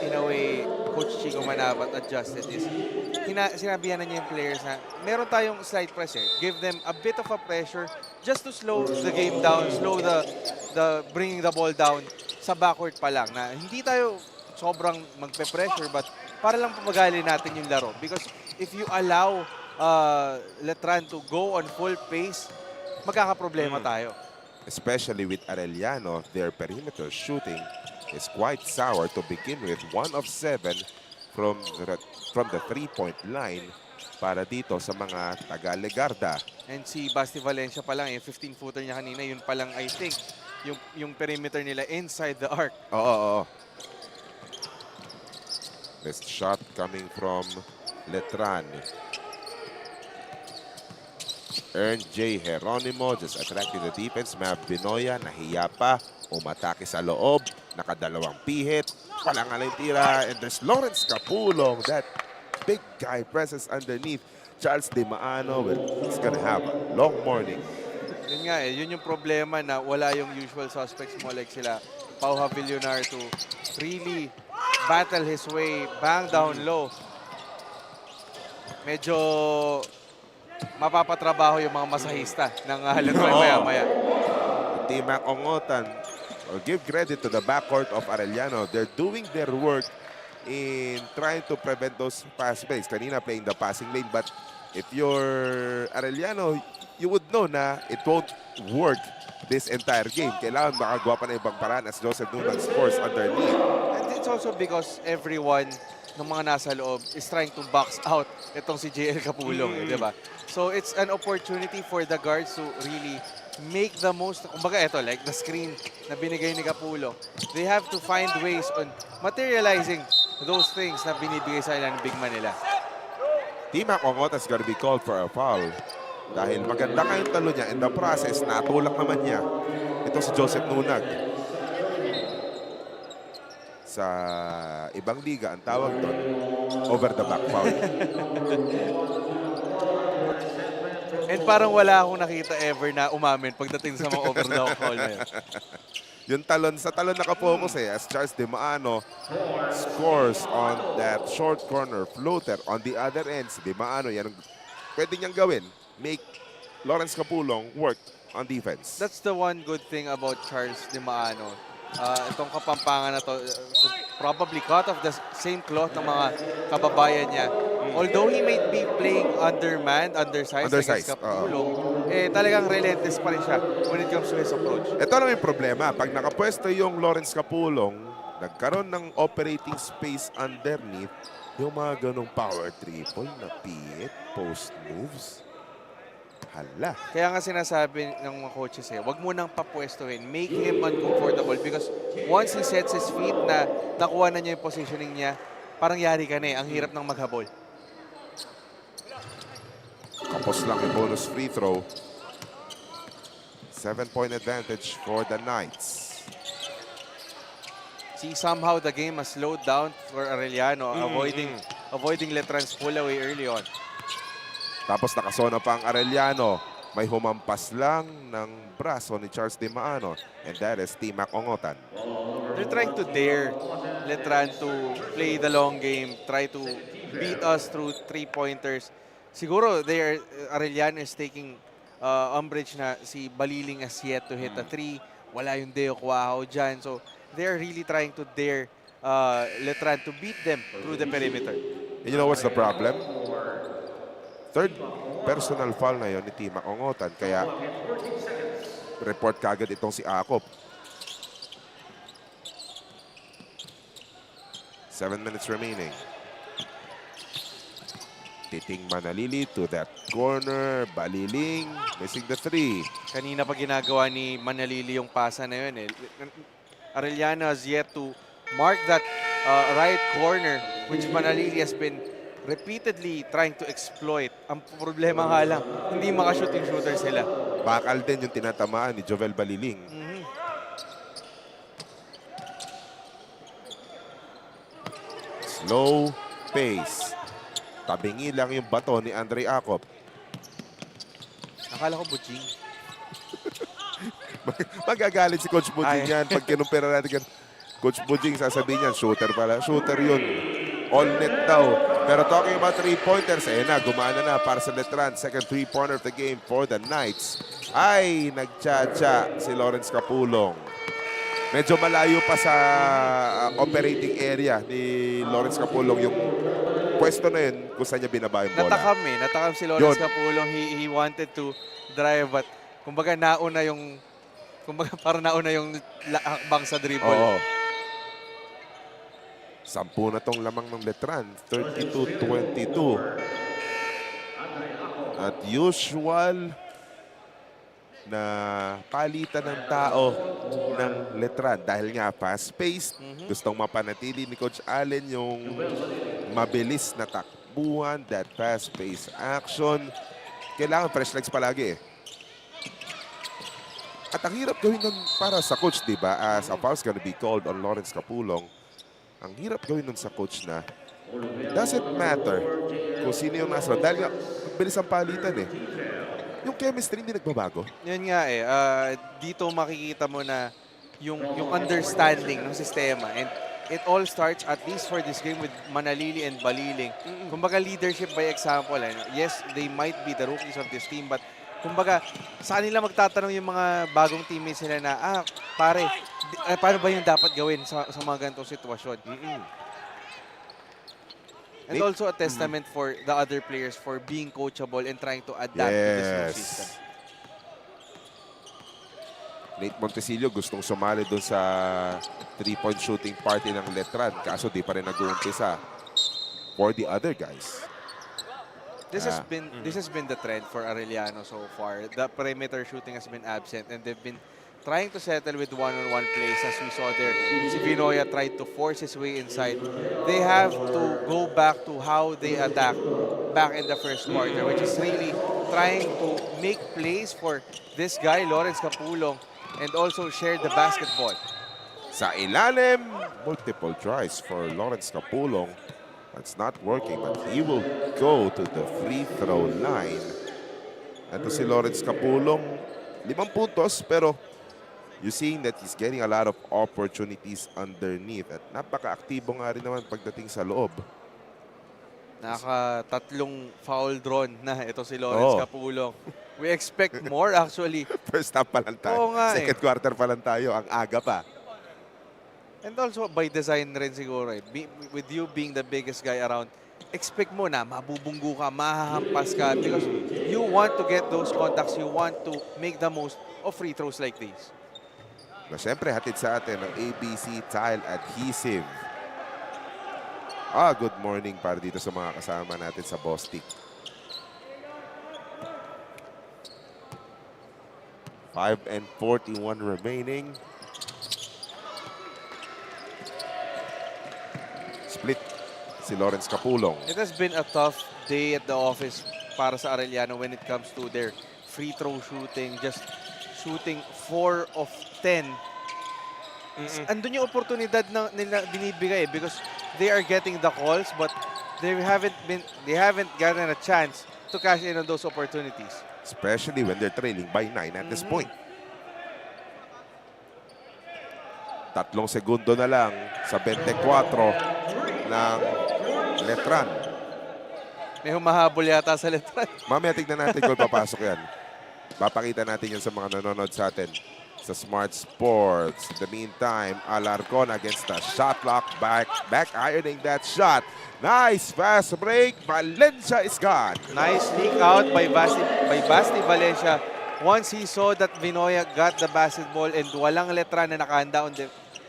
in a way, Coach Chico Manabat adjusted is, sinabihan na niya yung players na meron tayong slight pressure. Give them a bit of a pressure just to slow the game down, slow the bringing the ball down sa backcourt pa lang. Na hindi tayo sobrang magpe-pressure, but para lang pamagali natin yung laro. Because if you allow Letran to go on full pace, magkakaproblema tayo. Especially with Arellano, their perimeter shooting is quite sour to begin with. 1 of 7 from the 3-point line para dito sa mga taga-Legarda. And si Basti Valencia pa lang, yung 15-footer niya kanina, yun pa lang I think, yung perimeter nila inside the arc. Oo. This shot coming from Letran. Ern J. Geronimo just attracting the defense. Mab Binoya, nahiya pa. Umatake sa loob. Nakadalawang pihit. Walang alang tira. And there's Lawrence Capulong. That big guy presence underneath. Charles De Maano, he's gonna have a long morning. Yun nga yun yung problema na wala yung usual suspects mo like sila Pau Havillonar to really battle his way, bang down low. Medyo mapapatrabaho yung mga masahista ng Letran maya-maya. Timak Ongotan, give credit to the backcourt of Arellano. They're doing their work in trying to prevent those pass plays. Kanina playing the passing lane, but if you're Arellano, you would know na it won't work this entire game. Kailangan makagawa pa na ibang paraan as Joseph Nunan scores underneath. And it's also because everyone ng mga nasa loob is trying to box out itong si JL Capulong, di ba? So it's an opportunity for the guards to really make the most. Kumbaga ito, like the screen na binigay ni Capulong, they have to find ways on materializing those things na binibigay sa ilan ng big man nila. Timak Ongota's gonna be called for a foul. Dahil maganda nga yung talo niya. In the process, natulak naman niya. Ito si Joseph Nunag. Sa ibang liga, ang tawag doon, over the back foul. And parang wala akong nakita ever na umamin pagdating sa mga over the back foul na yun. Yung talon, sa talon nakafocus as Charles De Maano scores on that short corner floater. On the other end, si De Maano, yan ang pwede niyang gawin. Make Lawrence Capulong work on defense. That's the one good thing about Charles De Maano. Itong kapampangan na to, probably cut off the same cloth ng mga kababayan niya. Although he might be playing undersized against Capulong, talagang relentless pa rin siya when it comes to his approach. Ito lang yung problema. Pag nakapwesto yung Lawrence Capulong, nagkaroon ng operating space underneath, yung mga ganong power triple na pit, post moves. Hala. Kaya nga sinasabi ng mga coaches wag mo nang papwestuhin. Make him uncomfortable because once he sets his feet na nakuha na niya yung positioning niya, parang yari ka na Ang hirap ng maghabol. Kapos lang yung bonus free throw. 7-point advantage for the Knights. See, somehow the game has slowed down for Arellano, avoiding Letran's pull away early on. Tapos nakasona pa ang Arellano. May humampas lang ng braso ni Charles Di Maano. And that is Timac Ongotan. They're trying to dare Letran to play the long game, try to beat us through three-pointers. Siguro Arellano is taking umbrage na si Baliling has yet to hit a three. Wala yung Deo Cuajo dyan. So they're really trying to dare Letran to beat them through the perimeter. And you know what's the problem? Third personal foul na yun ni Timac Ongotan. Kaya report kagad itong si Akop. 7 minutes remaining. Titing Manalili to that corner. Baliling missing the three. Kanina pa ginagawa ni Manalili yung pasa na yun. Arellano has yet to mark that right corner which Manalili has been repeatedly trying to exploit. Ang problema nga lang, hindi maka-shooting shooter sila. Bakal din yung tinatamaan ni Jovel Baliling. Slow pace. Tabingi lang yung bato ni Andre Akop. Akala ko Bujing. Magagalit si Coach Bujing yan. Pag kinumpira natin, Coach Bujing sasabihin niyan, shooter pala. Shooter yun. All net daw. Pero talking about three-pointers, gumana na para sa Letran. Second three-pointer of the game for the Knights. Ay, nagtsa-tsa si Lawrence Capulong. Medyo malayo pa sa operating area ni Lawrence Capulong yung pwesto na yun kung saan niya binaba yung bola. Natakam si Lawrence Capulong. He wanted to drive but kumbaga parang nauna yung hakbang sa dribble. Oo. 10 na tong lamang ng Letran. 32-22. At usual na palitan ng tao ng Letran. Dahil nga fast-paced. Gustong mapanatili ni Coach Allen yung mabilis na takbuhan, that fast-paced action. Kailangan fresh legs palagi At ang hirap gawin nun para sa coach, di ba? As a foul's gonna be called on Lawrence Capulong. Ang hirap gawin nun sa coach na doesn't matter kung sino yung nasa. Dahil nga, bilis ang palitan Yung chemistry hindi nagbabago. Yun nga dito makikita mo na yung understanding ng sistema. And it all starts, at least for this game, with Manalili and Baliling. Kumbaga leadership by example. Yes, they might be the rookies of this team, but kumbaga, sa kanila magtatanong yung mga bagong teammates nila na, pare, paano ba yung dapat gawin sa mga ganitong sitwasyon? And also a testament for the other players for being coachable and trying to adapt to this new system. Nate Montesillo gustong sumali doon sa 3-point shooting party ng Letran. Kaso di pa rin nag-uumpisa for the other guys. This has been the trend for Arellano so far. The perimeter shooting has been absent and they've been trying to settle with one-on-one plays. As we saw there, si Vinoya tried to force his way inside. They have to go back to how they attacked back in the first quarter, which is really trying to make plays for this guy, Lawrence Capulong, and also share the basketball. Sa ilalim, multiple tries for Lawrence Capulong. That's not working, but he will go to the free throw line. Ito si Lawrence Capulong, 5 puntos, pero you're seeing that he's getting a lot of opportunities underneath. At napaka-aktibo nga rin naman pagdating sa loob. Naka-3 foul drawn na ito si Lawrence Capulong. We expect more actually. First half pa lang tayo. Oo nga Second quarter pa lang tayo. Ang aga pa. And also by design rin siguro with you being the biggest guy around, expect mo na mabubunggo ka, mahahampas ka because you want to get those contacts, you want to make the most of free throws like these. Na siyempre, hatid sa atin ang ABC Tile Adhesive. Good morning para dito sa mga kasama natin sa Bostik. 5:41 remaining. Split si Lawrence Capulong. It has been a tough day at the office para sa Arellano when it comes to their free throw shooting, just shooting 4 of 10. Andun yung oportunidad na nila binibigay because they are getting the calls but they haven't gotten a chance to cash in on those opportunities. Especially when they're trailing by 9 at this point. 3 segundo na lang sa 24 ng Letran. May humahabol yata sa Letran. Mamaya tignan natin kung papasok yan. Papakita natin yan sa mga nanonood sa atin sa Smart Sports. In the meantime, Alarcon against the shot clock. Back ironing that shot. Nice fast break. Valencia is gone. Nice leak out by Basti Valencia. Once he saw that Vinoya got the basketball and walang Letran na nakahanda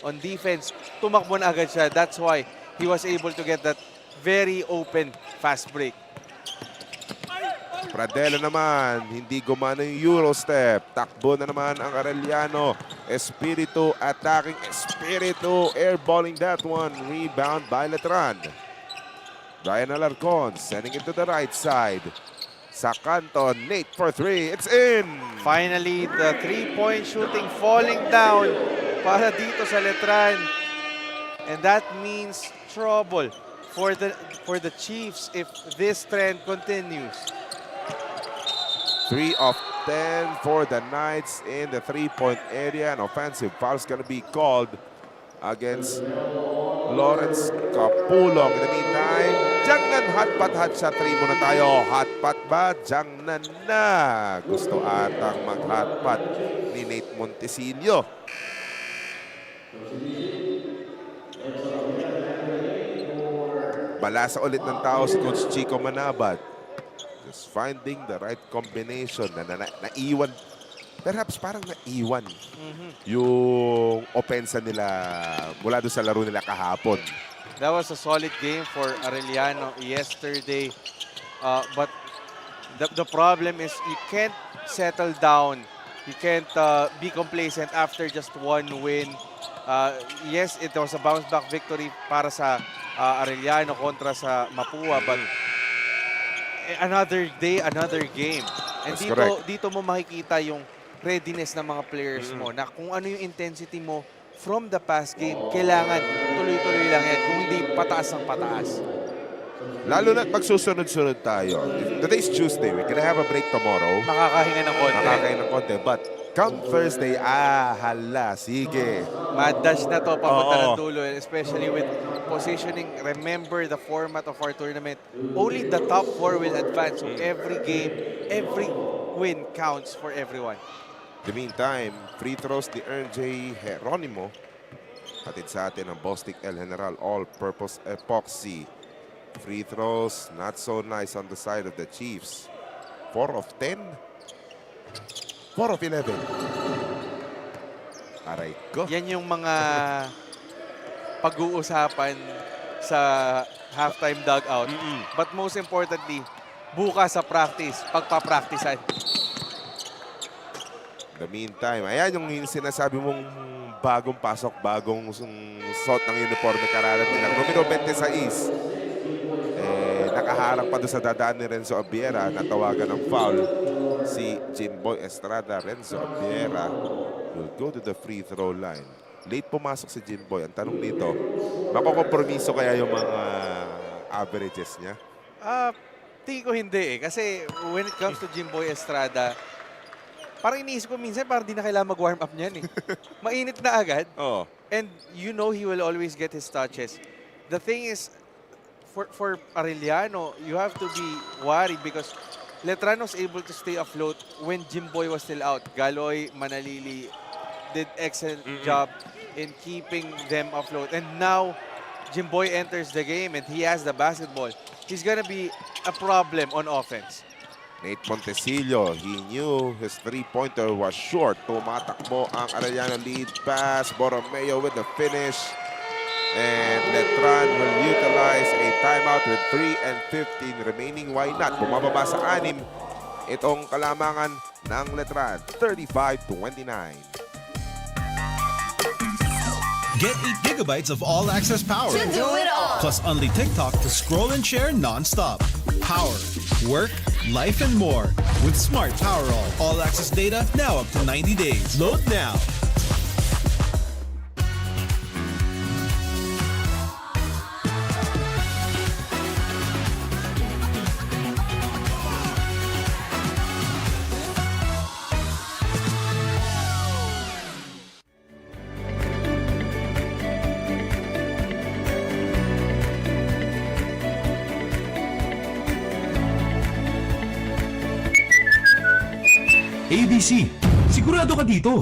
on defense, tumakbo na agad siya. That's why he was able to get that very open fast break. Pradela naman, hindi gumana yung Euro step. Takbo na naman ang Arellano. Espiritu attacking Espiritu. Airballing that one. Rebound by Letran. Brian Alarcon sending it to the right side. Sa kanto, Nate for 3. It's in! Finally, the three-point shooting falling down para dito sa Letran. And that means trouble for the Chiefs if this trend continues. 3 of 10 for the Knights in the three-point area. An offensive foul is going to be called against Lawrence Capulong. In the meantime, Jangnan hotpot shot 3 muna tayo. Hotpot ba? Jangnan na. Gusto atang mag-hotpot ni Nate Montesillo. Balasa ulit ng tao si Coach Chico Manabat. Just finding the right combination na naiwan. Perhaps parang naiwan yung opensa nila mula doon sa laro nila kahapon. That was a solid game for Arellano yesterday. But the problem is you can't settle down. You can't be complacent after just one win. Yes, it was a bounce-back victory para sa Arellano kontra sa Mapua. But another day, another game. And dito mo makikita yung readiness ng mga players mo na kung ano yung intensity mo from the past game, kailangan tuloy-tuloy lang yan. Kung hindi, pataas ang pataas. Lalo na magsusunod-sunod tayo. Today's Tuesday. We're gonna have a break tomorrow. Makakahinga ng konti. Makakahinga ng konti. But come Thursday, hala, sige. Mad dash na to papunta ng dulo. Especially with positioning. Remember the format of our tournament. Only the top 4 will advance. So every game, every win counts for everyone. In the meantime, free throws ni RJ Geronimo. Hatid sa atin ang Bostik El General All-Purpose Epoxy. Free throws, not so nice on the side of the Chiefs. 4 of 10. 4 of 11. Aray ko. Yan yung mga pag-uusapan sa halftime dugout. But most importantly, bukas sa practice, pagpa-practicean. In the meantime, ayan yung sinasabi mong bagong pasok, bagong suot ng uniforme kararating ng numero 26. Nakaharang pa doon sa dadaan ni Renzo Abiera. Natawagan ng foul si Jimboy Estrada. Renzo Abiera will go to the free throw line. Late pumasok si Jimboy. Ang tanong dito, makukompromiso kaya yung mga averages niya? Tingin ko hindi eh. Kasi when it comes to Jimboy Estrada, parang iniisip ko minsan parang di na kailangan mag-warm up niyan eh. Mainit na agad. And you know he will always get his touches. The thing is, for Arellano, you have to be worried because Letran was able to stay afloat when Jimboy was still out. Galoy, Manalili, did excellent job in keeping them afloat. And now, Jimboy enters the game and he has the basketball. He's gonna be a problem on offense. Nate Montesillo, he knew his three-pointer was short. Tumatakbo ang Arellano, lead pass. Borromeo with the finish. And Letran will utilize a timeout with 3 and 15 remaining. Why not? Bumababa sa 6 itong kalamangan ng Letran. 35-29. Get 8 gigabytes of all-access power. To do it all. Plus only TikTok to scroll and share non-stop. Power, work, life, and more with Smart Power All-access data now up to 90 days. Load now. ABC, sigurado ka dito.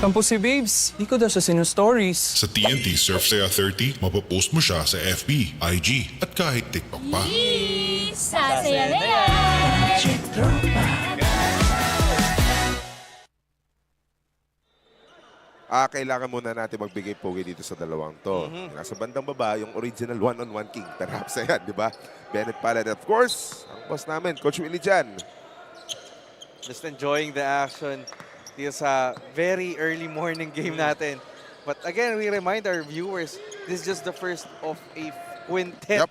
Tampo si Babes. Di ko daw siya sinu-stories. Sa TNT Surf Saya 30, mapopost mo siya sa FB, IG, at kahit TikTok pa. Sasaya na yan! Kailangan muna natin magbigay pogi dito sa dalawang to. Nasa bandang baba, yung original one-on-one king. Perhaps ayan, di ba? Bennett Palad. Of course, ang boss namin, Coach Willie Jan. Just enjoying the action dito sa very early morning game natin. But again, we remind our viewers, this is just the first of a quintet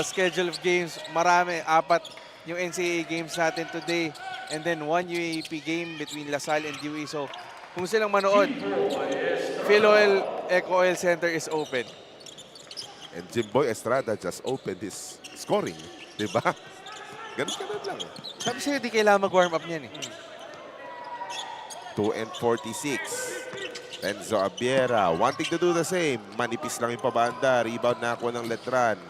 schedule of games. Marami, 4 yung NCAA games natin today. And then 1 UAP game between LaSalle and Dewey. So, kung silang manood, Filoil EcoOil Center is open. And Jimboy Estrada just opened his scoring. Di ba? Ganun lang. Sabi sa'yo, di kailangan mag-warm up niyan eh. 2 and 46. Renzo Abiera wanting to do the same. Manipis lang yung pabanda. Rebound na ako ng Letran.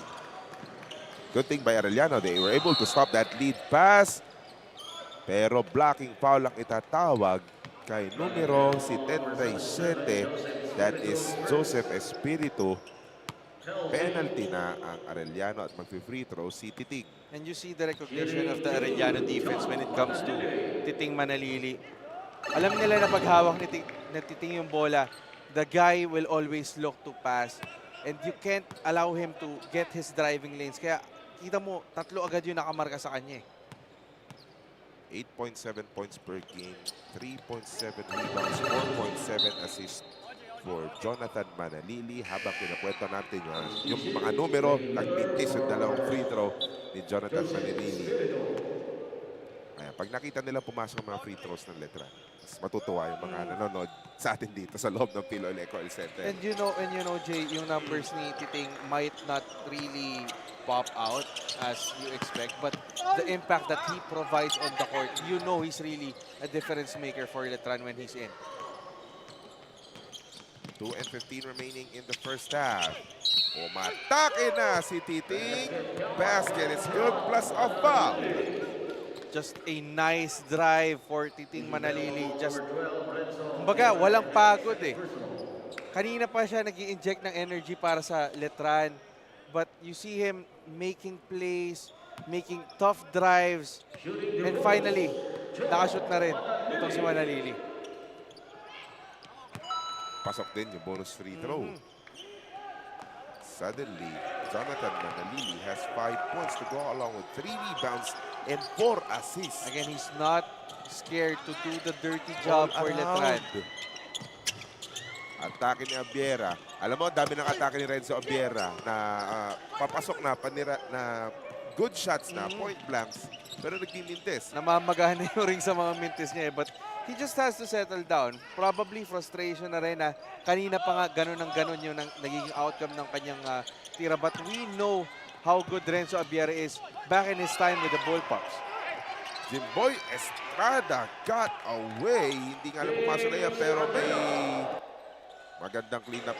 Good thing by Arellano. They were able to stop that lead pass. Pero blocking foul ang itatawag kay numero 77. That is Joseph Espiritu. Penalty na ang Arellano at mag-free throw si Titing. And you see the recognition of the Arellano defense when it comes to Titing Manalili. Alam nila na paghawak ni Titing yung bola, the guy will always look to pass. And you can't allow him to get his driving lanes. Kaya kita mo, 3 agad yung nakamarka sa kanya eh. 8.7 points per game, 3.7 rebounds, 4.7 assists for Jonathan Manalili. Habang pinakwento natin yung mga numero, nag-mintis yung 2 free throw ni Jonathan Manalili. Kaya pag nakita nila pumasok ang mga free throws ng Letran, mas matutuwa yung mga nanonood sa atin dito sa loob ng Filoil EcoOil Center. And you know, Jay, yung numbers ni Titing might not really pop out as you expect, but the impact that he provides on the court, you know he's really a difference maker for Letran when he's in. 2 and 15 remaining in the first half. Umatake na si Titing. Basket is good plus a foul. Just a nice drive for Titing Manalili. Just, kumbaga, walang pagod eh. Kanina pa siya nag-i-inject ng energy para sa Letran. But you see him making plays, making tough drives. And finally, nakashoot na rin itong si Manalili. Pasok din yung bonus free throw. Suddenly, Jonathan Manalili has 5 points to go along with 3 rebounds and 4 assists. Again, he's not scared to do the dirty job for Letran. Atake ni Abiera. Alam mo, dami ng atake ni Renzo Abiera na papasok na, na good shots na, point blanks, pero nagmimintis. Namamagahan na yung ring sa mga mintis niya eh, but he just has to settle down. Probably frustration na rin na kanina pa nga ganun ng ganun yung nagiging outcome ng kanyang tira. But we know how good Renzo Abiera is back in his time with the Bullpups. Jimboy Estrada got away. Hindi nga lang pumasok na yan, pero may magandang clean-up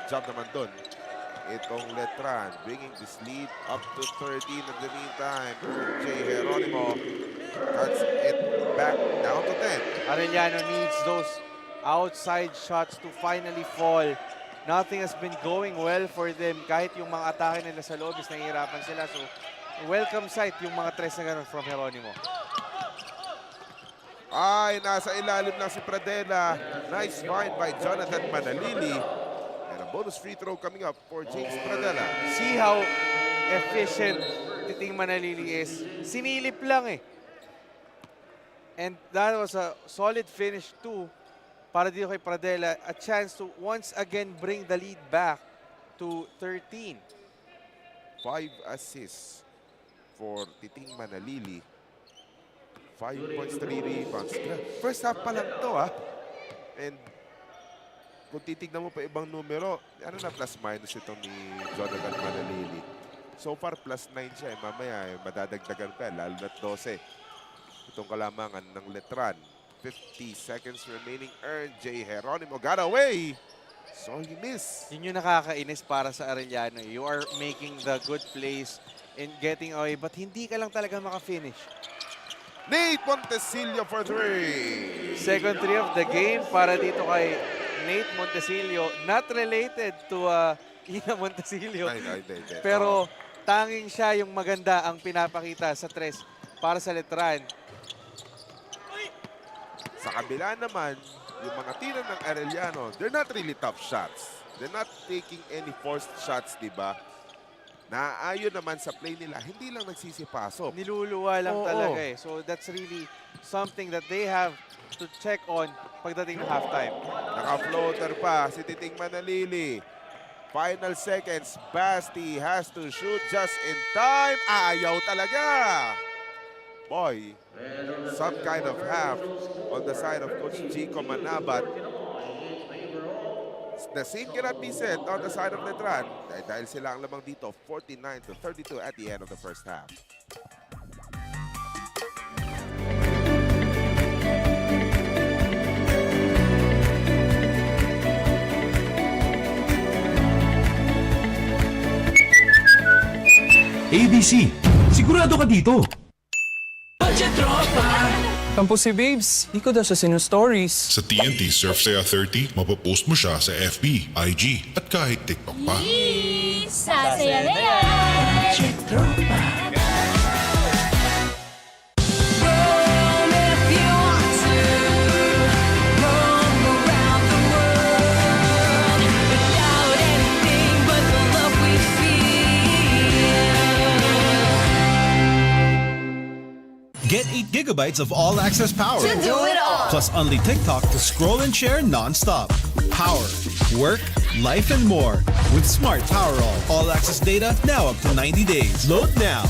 job naman doon. Itong Letran bringing this lead up to 13 in the meantime. J. Geronimo cuts it back down to 10. Arellano needs those outside shots to finally fall. Nothing has been going well for them. Kahit yung mga atake nila sa loob is nahihirapan sila. So, welcome sight yung mga tres na ganun from Geronimo. Ay, nasa ilalim lang si Pradela. Nice find by Jonathan Manalili. And a bonus free throw coming up for James Pradela. See how efficient Titing Manalili is. Sinilip lang eh. And that was a solid finish too para dito kay Pradela. A chance to once again bring the lead back to 13. 5 assists for Titing Manalili. 5 points, 3 rebounds. First half pa lang to, ha? And kung titignan mo pa ibang numero, ano na plus-minus itong ni Jonathan Manalili. So far, +9 siya. Mamaya, madadagdagan pa. Lalo na 12. Itong kalamangan ng Letran. 50 seconds remaining. J. Geronimo got away. So he missed. Yun yung nakakainis para sa Arellano. You are making the good plays and getting away, but hindi ka lang talaga makafinish. Nate Montesillo for 3. Second three of the game para dito kay Nate Montesillo. Not related to Ina Montesillo. Hindi. Pero tanging siya yung maganda ang pinapakita sa tres para sa Letran. Sa kabila naman, yung mga tira ng Arellano, they're not really tough shots. They're not taking any forced shots, di ba? Naaayon naman sa play nila, hindi lang nagsisipasok. Niluluwa lang talaga eh. So that's really something that they have to check on pagdating ng halftime. Naka-floater pa si Titing Manalili. Final seconds, Basti has to shoot just in time. Ayaw talaga. Boy, some kind of half on the side of Coach Chico Manabat. The same cannot be said on the side of Letran dahil sila ang lamang dito 49-32 at the end of the first half. ABC, sigurado ka dito. Kampo si Babes. Di ko daw siya sinu-stories. Sa TNT Surf Saya 30, mapopost mo siya sa FB, IG, at kahit TikTok pa. Sasaya na yan! Get 8 gigabytes of all-access power. To do it all! Plus only TikTok to scroll and share non-stop. Power, work, life, and more. With Smart Power all-access data now up to 90 days. Load now.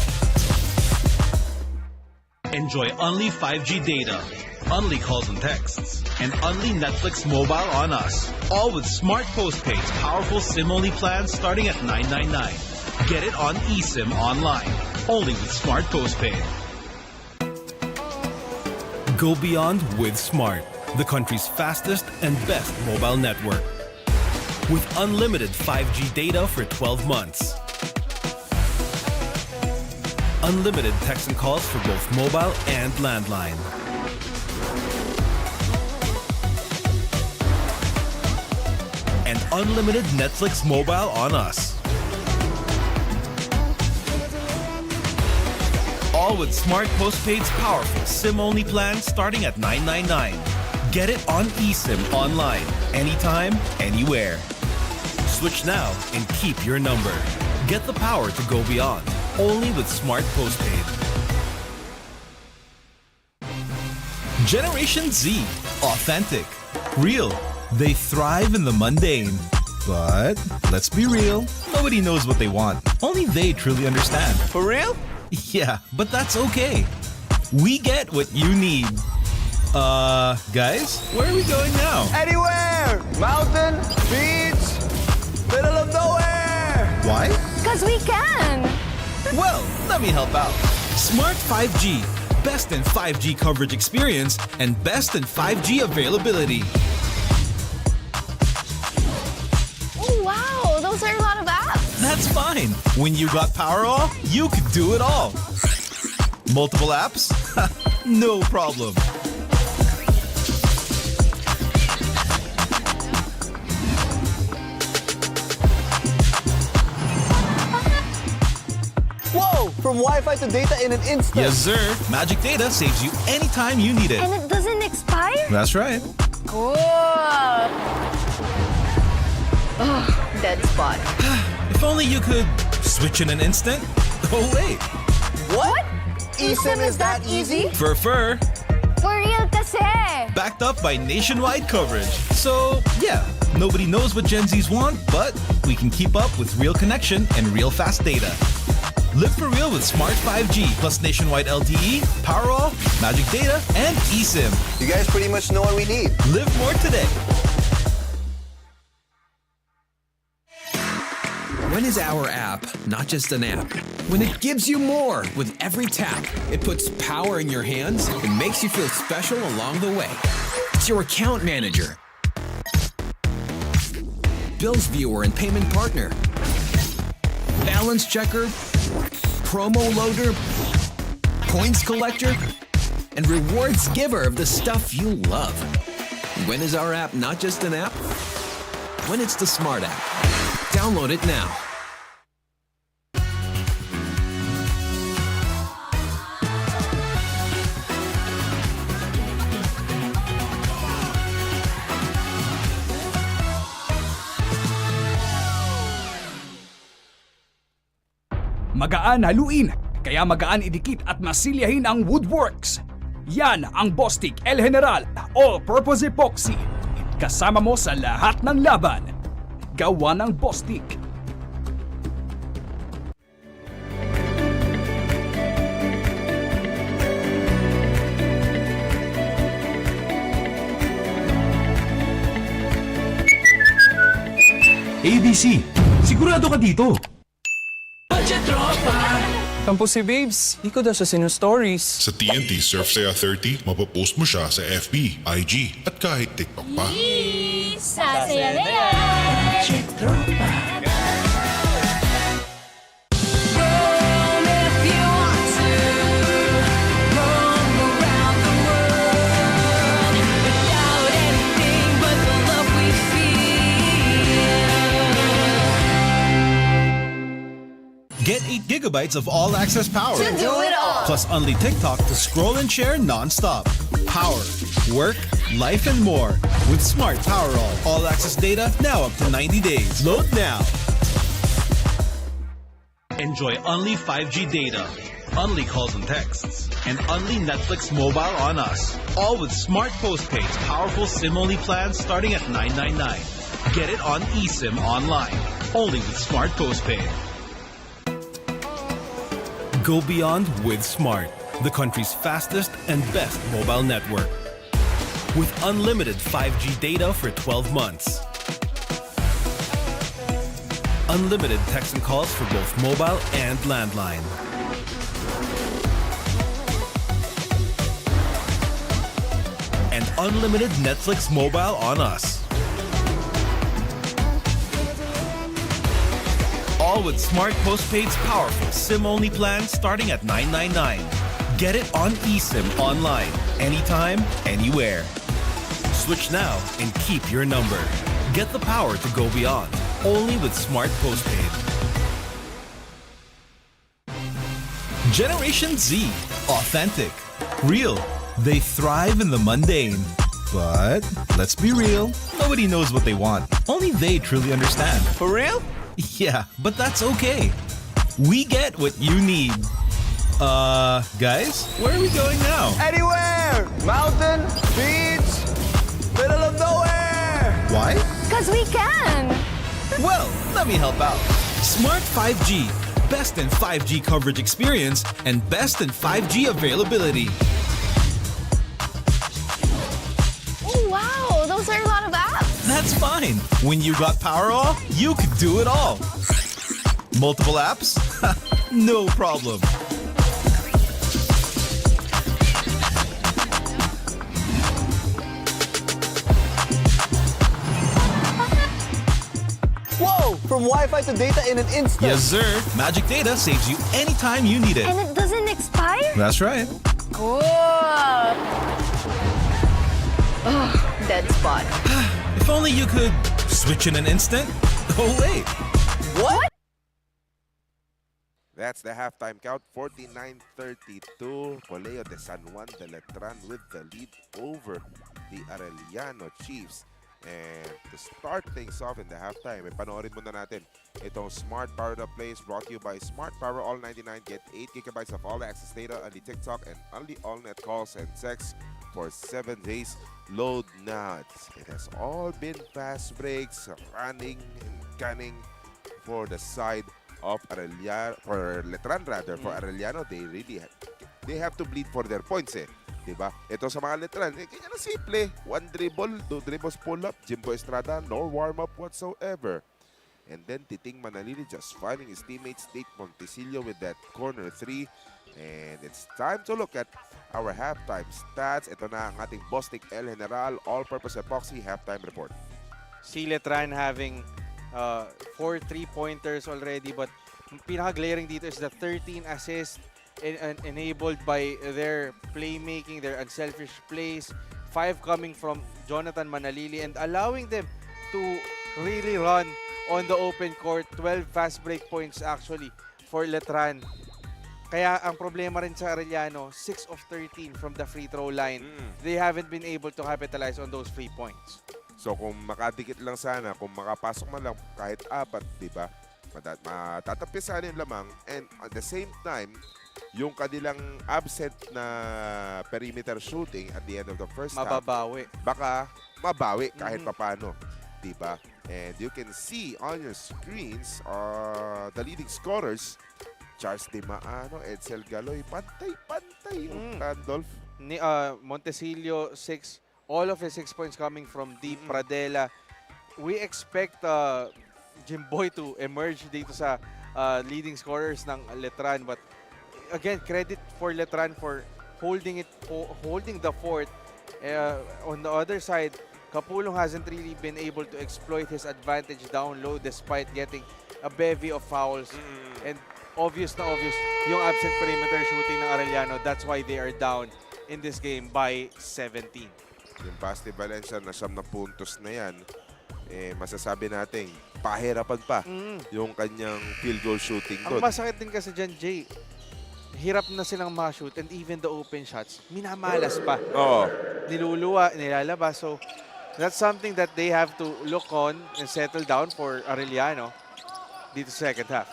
Enjoy only 5G data, only calls and texts, and only Netflix mobile on us. All with Smart Postpaid's powerful SIM-only plans starting at $9.99. Get it on eSIM online, only with Smart Postpaid. Go beyond with Smart, the country's fastest and best mobile network. With unlimited 5G data for 12 months. Unlimited text and calls for both mobile and landline. And unlimited Netflix mobile on us. All with Smart Postpaid's powerful SIM-only plan starting at $9.99. Get it on eSIM online, anytime, anywhere. Switch now and keep your number. Get the power to go beyond, only with Smart Postpaid. Generation Z, authentic, real. They thrive in the mundane. But let's be real, nobody knows what they want. Only they truly understand. For real? Yeah, but that's okay. We get what you need. Guys, where are we going now? Anywhere! Mountain, beach, middle of nowhere! Why? Because we can! Well, let me help out. Smart 5G. Best in 5G coverage experience and best in 5G availability. Oh, wow! Those are a lot of apps! That's fine. When you got Powerall, you could do it all. Multiple apps? No problem. Whoa! From Wi-Fi to data in an instant. Yes, sir. Magic Data saves you anytime you need it. And it doesn't expire? That's right. Cool. Oh, dead spot. If only you could switch in an instant. Oh, wait. What? eSIM is that easy? For For real kasi. backed up by nationwide coverage. So, yeah, nobody knows what Gen Zs want, but we can keep up with real connection and real fast data. Live for real with Smart 5G plus nationwide LTE, Powerall, Magic Data, and eSIM. You guys pretty much know what we need. Live more today. When is our app not just an app? When it gives you more with every tap. It puts power in your hands and makes you feel special along the way. It's your account manager, bills viewer and payment partner, balance checker, promo loader, points collector, and rewards giver of the stuff you love. When is our app not just an app? When it's the Smart app. Download it now. Magaan haluin, kaya magaan idikit at masilyahin ang woodworks. Yan ang Bostik El General All-Purpose Epoxy. Kasama mo sa lahat ng laban. Gawa ng Bostik. ABC, sigurado ka dito. Tampo si Babes. Di ko daw siya sinu-stories. Sa TNT Surf Saya 30, mapopost mo siya sa FB, IG, at kahit TikTok pa. Sasaya na yan. Get 8 gigabytes of all-access power. To do it all. Plus only TikTok to scroll and share non-stop. Power, work, life, and more. With Smart Powerall. All-access data now up to 90 days. Load now. Enjoy only 5G data, only calls and texts, and only Netflix mobile on us. All with Smart Postpaid's powerful SIM-only plans starting at $9.99. Get it on eSIM online, only with Smart Postpaid. Go beyond with Smart, the country's fastest and best mobile network. With unlimited 5G data for 12 months. Unlimited text and calls for both mobile and landline. And unlimited Netflix mobile on us. All with Smart Postpaid's powerful SIM-only plan starting at $9.99. Get it on eSIM online, anytime, anywhere. Switch now and keep your number. Get the power to go beyond, only with Smart Postpaid. Generation Z, authentic, real. They thrive in the mundane. But let's be real, nobody knows what they want. Only they truly understand. For real? Yeah, but that's okay. We get what you need. Guys, where are we going now? Anywhere! Mountain, beach, middle of nowhere! Why? Because we can. Well, let me help out. Smart 5G, best in 5G coverage experience and best in 5G availability. Oh, wow. Those are a lot of apps. That's fine. When you got Powerall, you could do it all. Multiple apps? No problem. Whoa! From Wi-Fi to data in an instant. Yes, sir. Magic Data saves you anytime you need it. And it doesn't expire? That's right. Cool. Oh, dead spot. If only you could switch in an instant. Oh, wait. What? That's the halftime count, 49-32. Colegio de San Juan de Letran with the lead over the Arellano Chiefs. And to start things off in the halftime, panoorin muna natin itong Smart Power Up Plays brought to you by Smart Power All 99. Get 8 gigabytes of all access data on the TikTok and only all-net calls and texts for 7 days. Load now. It has all been fast breaks, running and gunning for the side of Arellano, for Letran rather, for Arellano. They have to bleed for their points diba? Ito sa mga Letran, kanya na simple. 1 dribble, 2 dribbles pull up, Jimbo Estrada, no warm up whatsoever. And then Titing Manalili just finding his teammates, Nate Montesillo with that corner 3. And it's time to look at our halftime stats. Ito na ang ating Bostik El General All-Purpose Epoxy halftime report. Si Letran having 4 3-pointers already, but pinaka-glaring dito is the 13 assists enabled by their playmaking, their unselfish plays, 5 coming from Jonathan Manalili and allowing them to really run on the open court. 12 fast break points actually for Letran. Kaya ang problema rin sa Arellano, 6 of 13 from the free throw line. They haven't been able to capitalize on those free points. So kung makadikit lang sana, kung makapasok man lang kahit 4, di ba? Matatapis yung lamang. And at the same time, yung kanilang absent na perimeter shooting at the end of the first half, baka mabawi kahit papano, di ba? And you can see on your screens the leading scorers, Charles Di Maano, Edsel Galoy, pantay-pantay yung Randolph. Montesillo, 6. All of his 6 points coming from deep. Pradela. We expect Jimboy to emerge dito sa leading scorers ng Letran. But again, credit for Letran for holding the fort. On the other side, Kapulong hasn't really been able to exploit his advantage down low despite getting a bevy of fouls. And obvious yung absent perimeter shooting ng Arellano. That's why they are down in this game by 17. Yung Basti Valencia na 7 na puntos na yan, masasabi natin, pahirapan pa yung kanyang field goal shooting doon. Ang masakit din kasi dyan, Jay, hirap na silang ma-shoot and even the open shots, minamalas pa. Niluluwa, nilalabas. So, that's something that they have to look on and settle down for Arellano dito second half.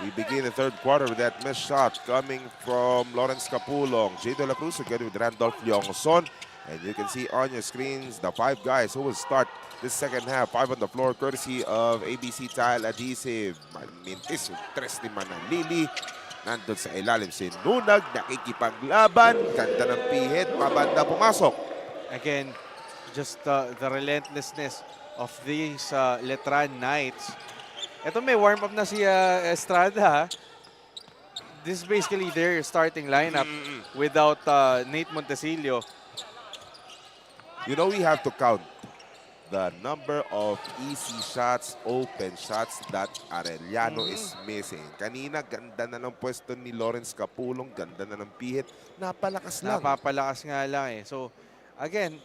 We begin the third quarter with that missed shot coming from Lawrence Capulong. Jay De La Cruz together with Randolph Leongson. And you can see on your screens the 5 guys who will start this second half. 5 on the floor courtesy of ABC Tile Adhesive. Mintis yung 3 ni Manalili. Nandun sa ilalim si Nunag, nakikipaglaban. Ganda ng pihit, mabanda pumasok. Again, just the relentlessness of these Letran Knights. Ito may warm-up na si Estrada. This is basically their starting lineup without Nate Montesillo. You know, we have to count the number of easy shots, open shots that Arellano is missing. Kanina, ganda na ng pwesto ni Lawrence Capulong, ganda na ng pihit. Napalakas lang. Napapalakas nga lang So, again,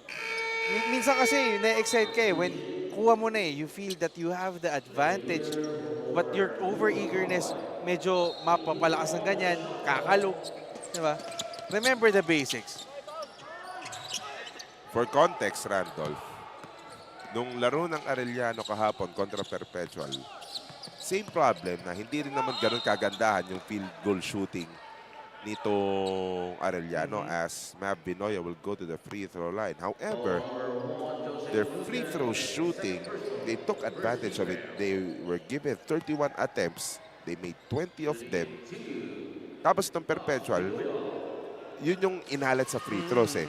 minsan kasi na-excite ka when kuha mo na you feel that you have the advantage but your over-eagerness medyo mapapalakas ng ganyan, kakalog. Diba? Remember the basics. For context, Randolph, nung laro ng Arellano kahapon kontra Perpetual, same problem na hindi rin naman ganun kagandahan yung field goal shooting nitong Arellano as Mav Binoya will go to the free throw line. However, their free throw shooting, they took advantage of it. They were given 31 attempts. They made 20 of them. Tapos ng Perpetual, yun yung inalat sa free throws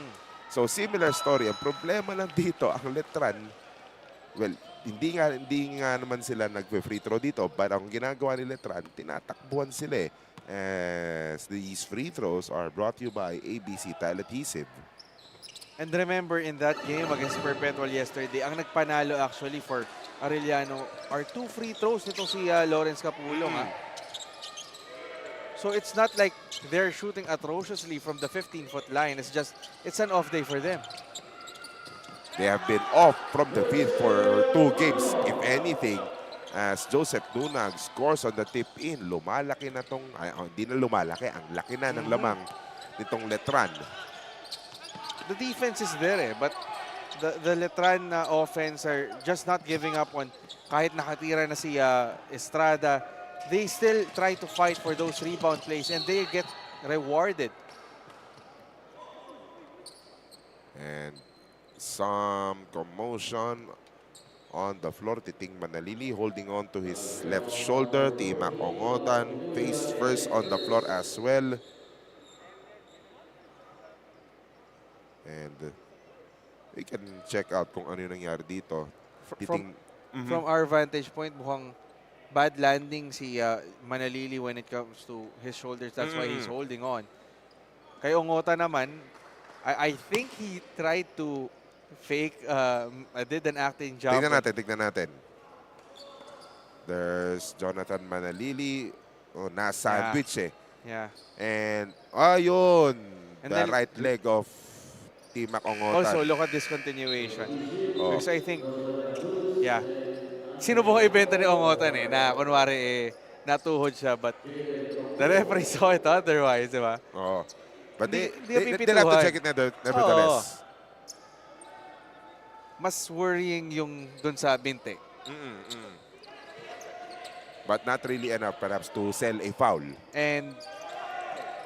So similar story. Ang problema lang dito, ang Letran, well, hindi nga naman sila nag-free throw dito, but ang ginagawa ni Letran, tinatakbuhan sila as these free throws are brought to you by ABC Tile Adhesive. And remember in that game against Perpetual yesterday, ang nagpanalo actually for Arellano are 2 free throws nitong si Lawrence Capulong. So it's not like they're shooting atrociously from the 15-foot line. It's an off day for them. They have been off from the field for 2 games. If anything, as Joseph Nunag scores on the tip-in, lumalaki na tong, hindi na lumalaki, ang laki na ng lamang nitong Letran. The defense is there but the Letran offense are just not giving up on kahit nakatira na si Estrada. They still try to fight for those rebound plays and they get rewarded. And some commotion on the floor. Titing Manalili holding on to his left shoulder. Timak Ongotan face first on the floor as well. And we can check out kung ano yung nangyari dito. From our vantage point, mukhang bad landing si Manalili when it comes to his shoulders. That's why he's holding on. Kay Ongota naman, I think he tried to fake, did an acting job. Tignan natin. There's Jonathan Manalili. Oh, na-sandwich Yeah. And, ayun. And the then, right leg of Timak Ongotan. Also, look at this continuation. Because I think, yeah. Sinubukang ibenta ni Ongotan na kunwari natuhod siya. But the referee saw it otherwise, di ba? Oh. But they'll pipituhan. have to check it nevertheless. Mas worrying yung dun sa binte. But not really enough perhaps to sell a foul. And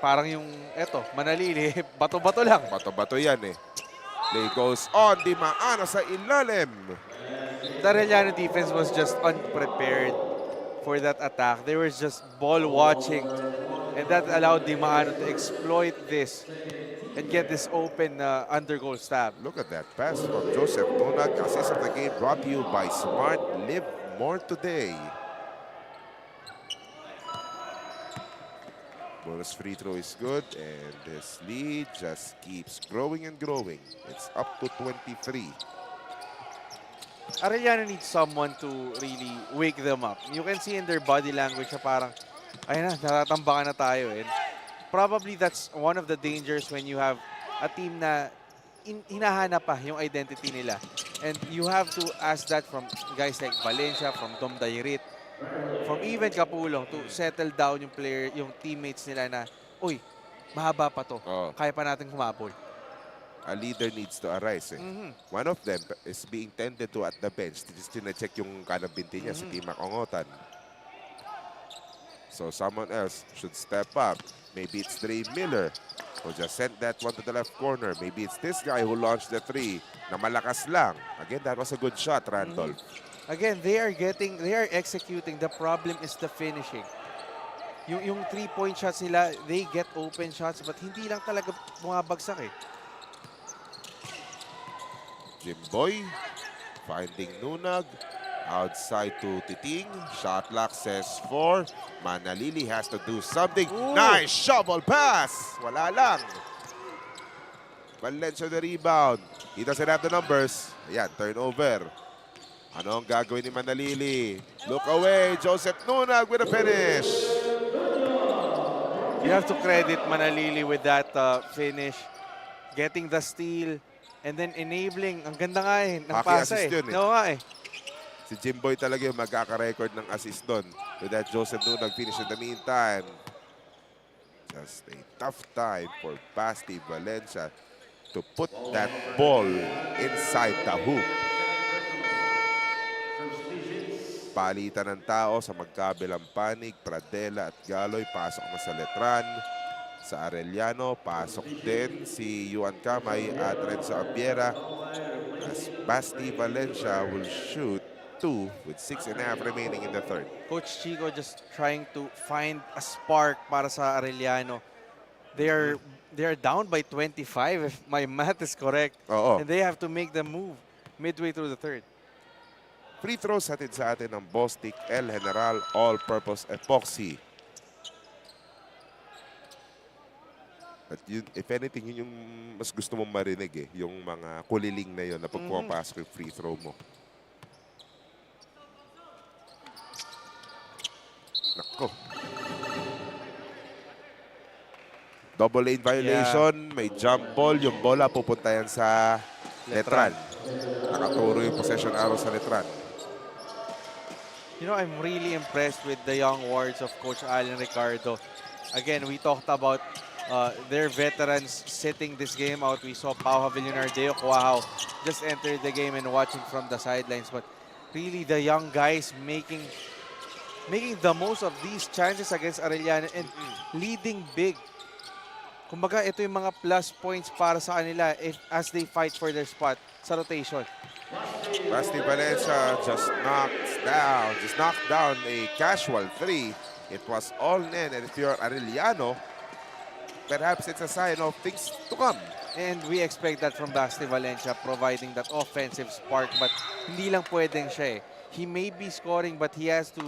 parang yung, Manalili, bato-bato lang. Bato-bato yan Play goes on, di maano sa ilalim. The Arellano defense was just unprepared for that attack. They were just ball watching. And that allowed Di Maano to exploit this and get this open under-goal stab. Look at that pass from Joseph Nunag. Assist of the game brought to you by Smart. Live more today. Bonus free throw is good, and this lead just keeps growing and growing. It's up to 23. Arellano needs someone to really wake them up. You can see in their body language na parang, ayun na, natatambakan na tayo. And probably that's one of the dangers when you have a team na hinahanap pa yung identity nila. And you have to ask that from guys like Valencia, from Dom Dairit, from even Kapulong to settle down yung player, yung teammates nila na, uy, mahaba pa to. Kaya pa natin humabol. A leader needs to arise. One of them is being tended to at the bench. Just tina-check yung kanang binti niya, si Timak Ongotan. So someone else should step up. Maybe it's Dre Miller who just sent that one to the left corner. Maybe it's this guy who launched the three na malakas lang. Again, that was a good shot, Randolph. Again, they are executing. The problem is the finishing. Yung 3-point shots nila, they get open shots but hindi lang talaga bumabagsak Jimboy finding Nunag. Outside to Titing. Shot clock says 4. Manalili has to do something. Ooh. Nice shovel pass. Wala lang. Valencia the rebound. He doesn't have the numbers. Ayan, turnover. Ano ang gagawin ni Manalili? Look away. Joseph Nunag with a finish. You have to credit Manalili with that finish. Getting the steal. And then enabling. Ang ganda nga ng pasa Oo nga Si Jimboy talaga yung magkaka-record ng assist doon. With that, Joseph Nunag finish in the meantime. Just a tough time for Basti Valencia to put that ball inside the hoop. Palitan ng tao sa magkabilang panig. Pradela at Galoy pasok na sa Letran. Sa Arellano, pasok din si Yuan Kamay at Renzo Abiera. As Basti Valencia will shoot 2 with 6.5 remaining in the third. Coach Chico just trying to find a spark para sa Arellano. They are down by 25 if my math is correct. And they have to make the move midway through the third. Free throws hatid sa atin ng Bostik El General All-Purpose Epoxy. At yun, if anything, yun yung mas gusto mong marinig yung mga kuliling na yun na pag pumapasok yung free throw mo. Nako. Double lane violation, may jump ball. Yung bola pupunta yan sa Letran. Nakaturo yung possession arrow sa Letran. You know, I'm really impressed with the young wards of Coach Alan Ricardo. Again, we talked about their veterans sitting this game out. We saw Pau Havillionar, Deo Cuajao just entered the game and watching from the sidelines. But really, the young guys making the most of these chances against Arellano and leading big. Kumbaga, ito yung mga plus points para sa kanila as they fight for their spot sa rotation. Basti Valencia just knocked down a casual 3. It was all net, and if you're Arellano, perhaps it's a sign of things to come. And we expect that from Basti Valencia, providing that offensive spark, but hindi lang pwedeng siya eh. He may be scoring, but he has to,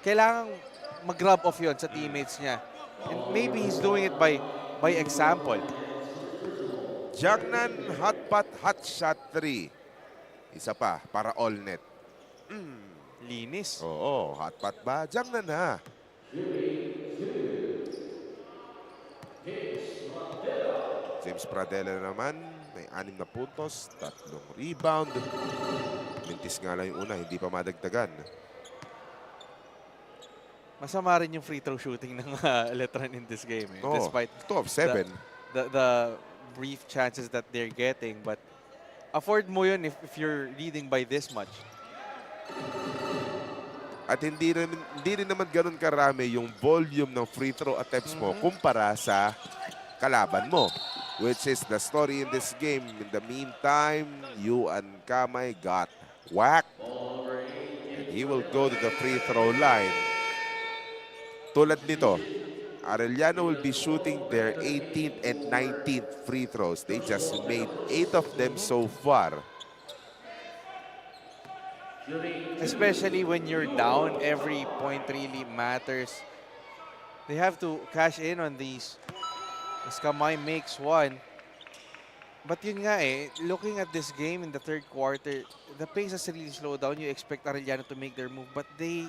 kailangang mag-rub off yun sa teammates niya. And maybe he's doing it by example. Jagnan hot shot 3. Isa pa para all net. Linis. Oo, hot pot ba? Jagnan na. James Pradella naman, may 6 na puntos, 3 rebound. Mintis nga lang yung una, hindi pa madagdagan. Masama rin yung free throw shooting ng Letran in this game. Oh, despite 2 of 7. The brief chances that they're getting. But afford mo yun if you're leading by this much. At hindi rin naman ganun karami yung volume ng free throw attempts mo kumpara sa kalaban mo. Which is the story in this game. In the meantime, Yuan Kamay got whacked. And he will go to the free throw line. Tulad nito, Arellano will be shooting their 18th and 19th free throws. They just made 8 of them so far. Especially when you're down, every point really matters. They have to cash in on these. As Kamay makes 1. But yun nga eh, looking at this game in the third quarter, the pace has really slowed down. You expect Arellano to make their move, but they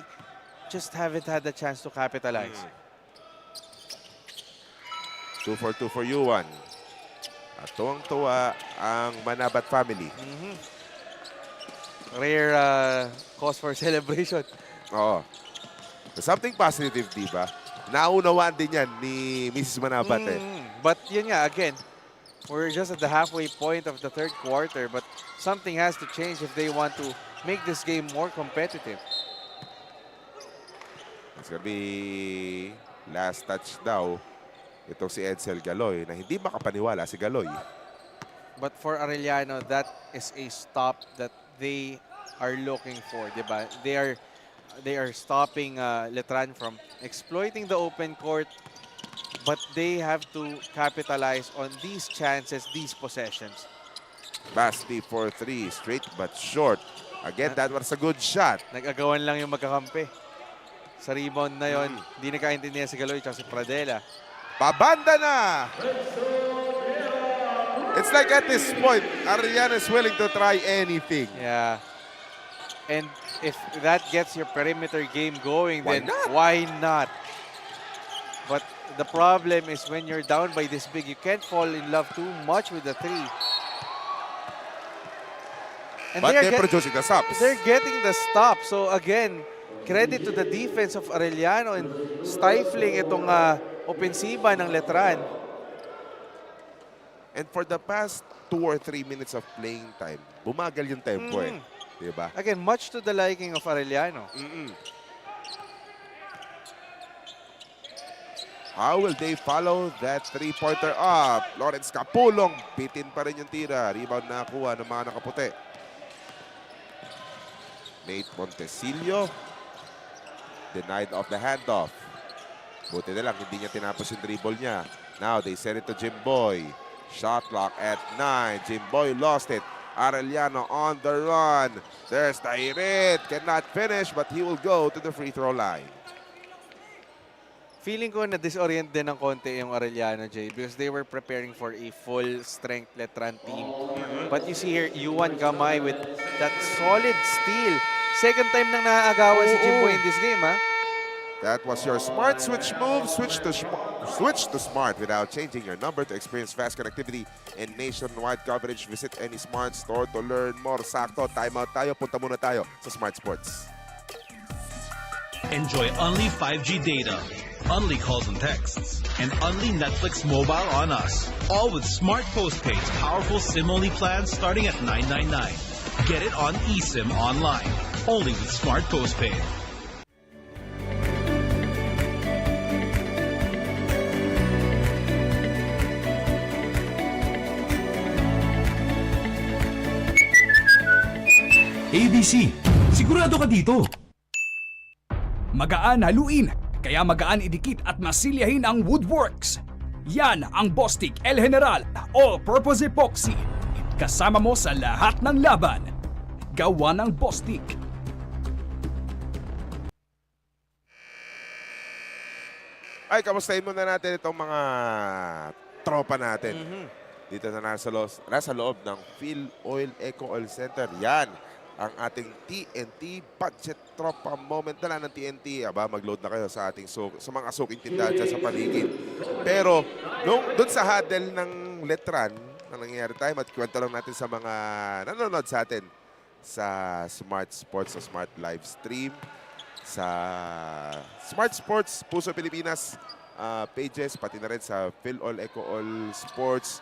just haven't had the chance to capitalize. 2 for 2 for Yuan. At tuwang-tuwa ang Manabat family. Rare cause for celebration. Oo. Something positive, di ba? Naunawaan din yan ni Mrs. Manabat eh. But yun nga, again, we're just at the halfway point of the third quarter, but something has to change if they want to make this game more competitive. It's gonna be last touch daw. Itong si Edsel Galoy na hindi makapaniwala si Galoy. But for Arellano, that is a stop that they are looking for, diba? They are stopping Letran from exploiting the open court, but they have to capitalize on these chances, these possessions. Basti for 3, straight but short. Again, that was a good shot. Nag-agawan lang yung magkakampi. Sa rebound na yon, hindi nakaintindihan si Galoy at si Pradella. Pabanda na! It's like at this point, Arellano is willing to try anything. Yeah. And if that gets your perimeter game going, then why not? But the problem is when you're down by this big, you can't fall in love too much with the 3. And but they're producing the stops. They're getting the stop. So again, credit to the defense of Arellano and stifling itong opensiba ng Letran. And for the past 2 or 3 minutes of playing time, bumagal yung tempo eh. Diba? Again, much to the liking of Arellano. How will they follow that 3-pointer up? Lawrence Capulong, bitin pa rin yung tira. Rebound na kuha ng mga nakaputi. Nate Montesillo, denied off the handoff. Buti na lang, hindi niya tinapos yung dribble niya. Now they send it to Jimboy. Shot clock at 9. Jimboy lost it. Arellano on the run. There's Tairet. Cannot finish, but he will go to the free throw line. Feeling ko na disorient din ng konti yung Arellano, Jay, because they were preparing for a full-strength Letran team. But you see here, Yuan Kamay with that solid steal. Second time nang naaagawan si Jimboy in this game, ha? That was your smart switch move. Switch to smart without changing your number to experience fast connectivity and nationwide coverage. Visit any smart store to learn more. Sakto, timeout tayo. Punta muna tayo sa Smart Sports. Enjoy only 5G data, only calls and texts, and only Netflix mobile on us. All with smart postpaid's powerful SIM-only plans starting at $9.99. Get it on eSIM online, only with smart postpaid. ABC, sigurado ka dito. Magaan haluin, kaya magaan idikit at masilyahin ang woodworks. Yan ang Bostik El General All-Purpose Epoxy. Kasama mo sa lahat ng laban. Gawa ng Bostik. Ay, kamustahin muna natin itong mga tropa natin. Dito na nasa loob ng Filoil EcoOil Center. Yan ang ating TNT budget tropa moment na lang ng TNT. Aba, mag-load na kayo sa ating sa mga suking tindahan dyan sa paligid. Pero doon sa huddle ng Letran, na nangyayari tayo, matkwento lang natin sa mga nanonood sa atin sa Smart Sports, sa Smart Live Stream, sa Smart Sports Puso Pilipinas pages, pati na rin sa Filoil EcoOil Sports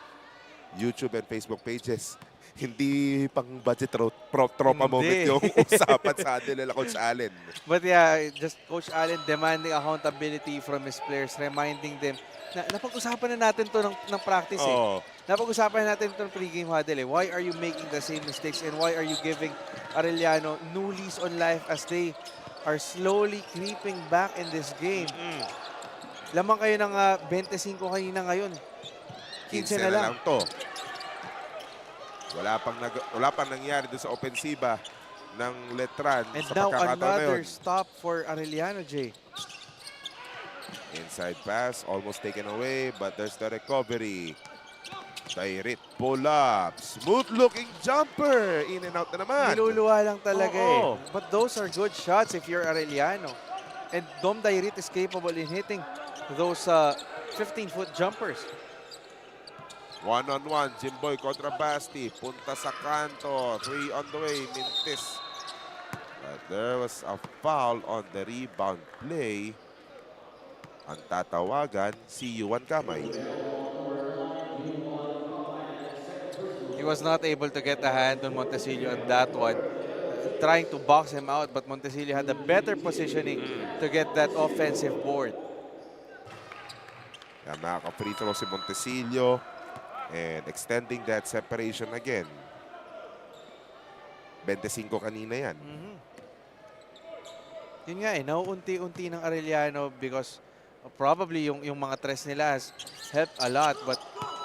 YouTube and Facebook pages. Hindi pang budget tropa moment yung usapan sa atin nila Coach Allen. But yeah, just Coach Allen demanding accountability from his players, reminding them na napag-usapan na natin to ng practice Napag-usapan natin ito ng pregame huddle Why are you making the same mistakes and why are you giving Arellano new lease on life as they are slowly creeping back in this game? Lamang kayo ng 25 kanina ngayon. 15 na lang to. Wala pang nangyari doon sa ofensiba ng Letran. And sa now another ngayon. stop for Arellano, Jay. Inside pass, almost taken away, but there's the recovery. Tairit, pull up. Smooth looking jumper. In and out na naman. Niluluwa lang talaga But those are good shots if you're Arellano. And Dom Dairit is capable in hitting those 15-foot jumpers. One-on-one, Jimboy kontra Basti. Punta sa kanto. 3 on the way, Mintis. But there was a foul on the rebound play. Ang tatawagan, si Yuan Kamay. He was not able to get a hand on Montesillo on that one. Trying to box him out, but Montesillo had a better positioning to get that offensive board. Yan, nakaka-free throw si Montesillo. And extending that separation again. 25 kanina yan. Yun nga nauunti-unti ng Arellano because probably yung mga tres nila has helped a lot.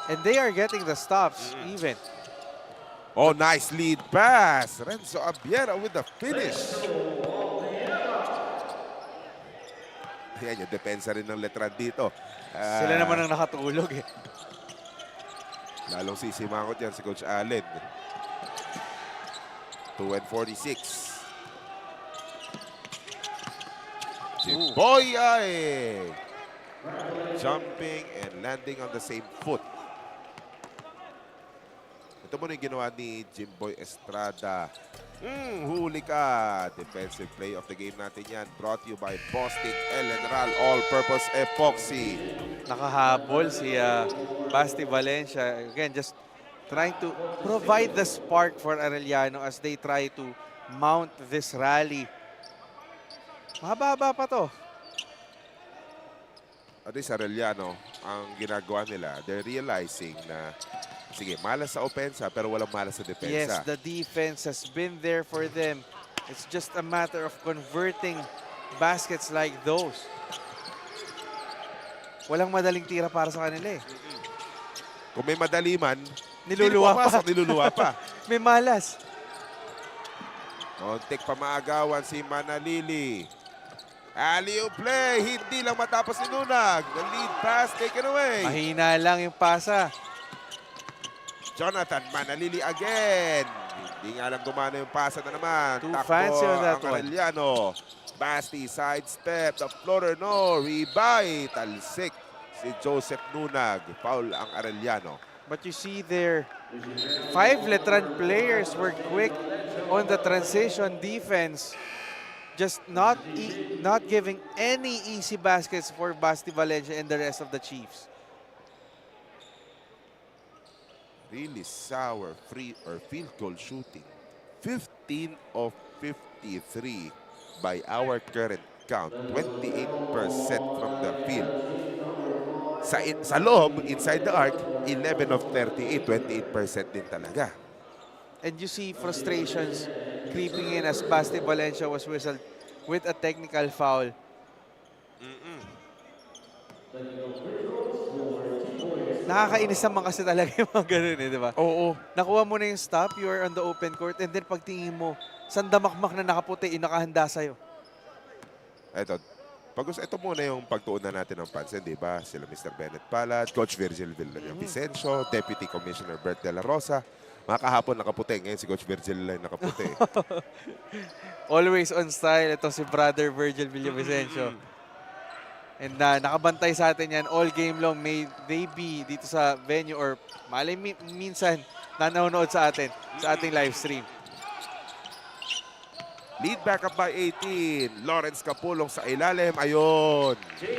And they are getting the stops even. Oh, nice lead pass. Renzo Abiera with the finish. Yan yung depensa rin ng Letran dito. Sila naman ang nakatulog Lalong sisimangot yan si Coach Allen. 2:46. Jimboy ay jumping and landing on the same foot. Ito muna yung ginawa ni Jimboy Estrada. Huli ka. Defensive play of the game natin yan. Brought to you by Bostik El General All-Purpose Epoxy. Nakahabol si Basti Valencia. Again, just trying to provide the spark for Arellano as they try to mount this rally. Mahaba-haba pa to. At least Arellano, ang ginagawa nila, they're realizing na sige, malas sa opensa pero walang malas sa depensa. Yes, the defense has been there for them. It's just a matter of converting baskets like those. Walang madaling tira para sa kanila Kung may madali man, niluluwa pa. May malas. Kontik pamaagawan si Manalili. Alley-oop play, hindi lang matapos ni Nunag. The lead pass taken away. Mahina lang yung pasa. Jonathan Manalili again. Hindi nga lang gumana yung pasa na naman. Too fancy on that one. Arellano. Basti sidestep. The floater, no. Rebuy. Talsik si Joseph Nunag. Foul ang Arellano. But you see there, 5 Letran players were quick on the transition defense. Just not giving any easy baskets for Basti Valencia and the rest of the Chiefs. Really sour free or field goal shooting. 15 of 53 by our current count. 28% from the field. Sa loob, inside the arc, 11 of 38. 28% din talaga. And you see frustrations creeping in as Basti Valencia was whistled with a technical foul. Nakakainis naman kasi talaga yung mga ganun di ba? Oo. Nakuha mo na yung stop, you are on the open court, and then pagtingin mo, sandamakmak na nakaputi, nakahanda sa'yo. Ito muna yung pagtuunan natin ng pansin, di ba? Sila Mr. Bennett Palad, Coach Virgil Vicencio, Deputy Commissioner Bert De La Rosa. Mga kahapon nakaputi, ngayon si Coach Virgil lang nakaputi. Always on style, ito si Brother Virgil Villavicencio. And nakabantay sa atin yan all game long. May they be dito sa venue or malay minsan nanonood sa atin, sa ating live stream. Lead back up by 18. Lawrence Capulong sa ilalim. Ayun.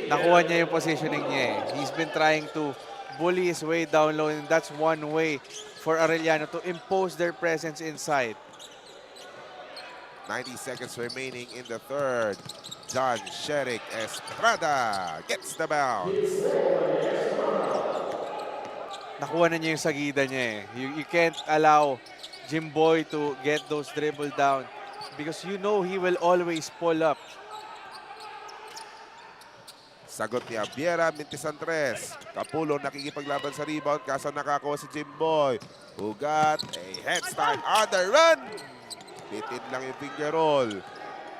Nakuha niya yung positioning niya eh. He's been trying to bully his way down low, and that's one way for Arellano to impose their presence inside. 90 seconds remaining in the third. John Sherick Estrada gets the bounce. Nakuha na niya yung sagida niya eh. You can't allow Jimboy to get those dribble down because you know he will always pull up. Sagot ni Abiera, Mintisantres. Capulong nakikipaglaban sa rebound kaso nakakuha si Jimboy. Hugat, a head start on the run. Bitin lang yung finger roll.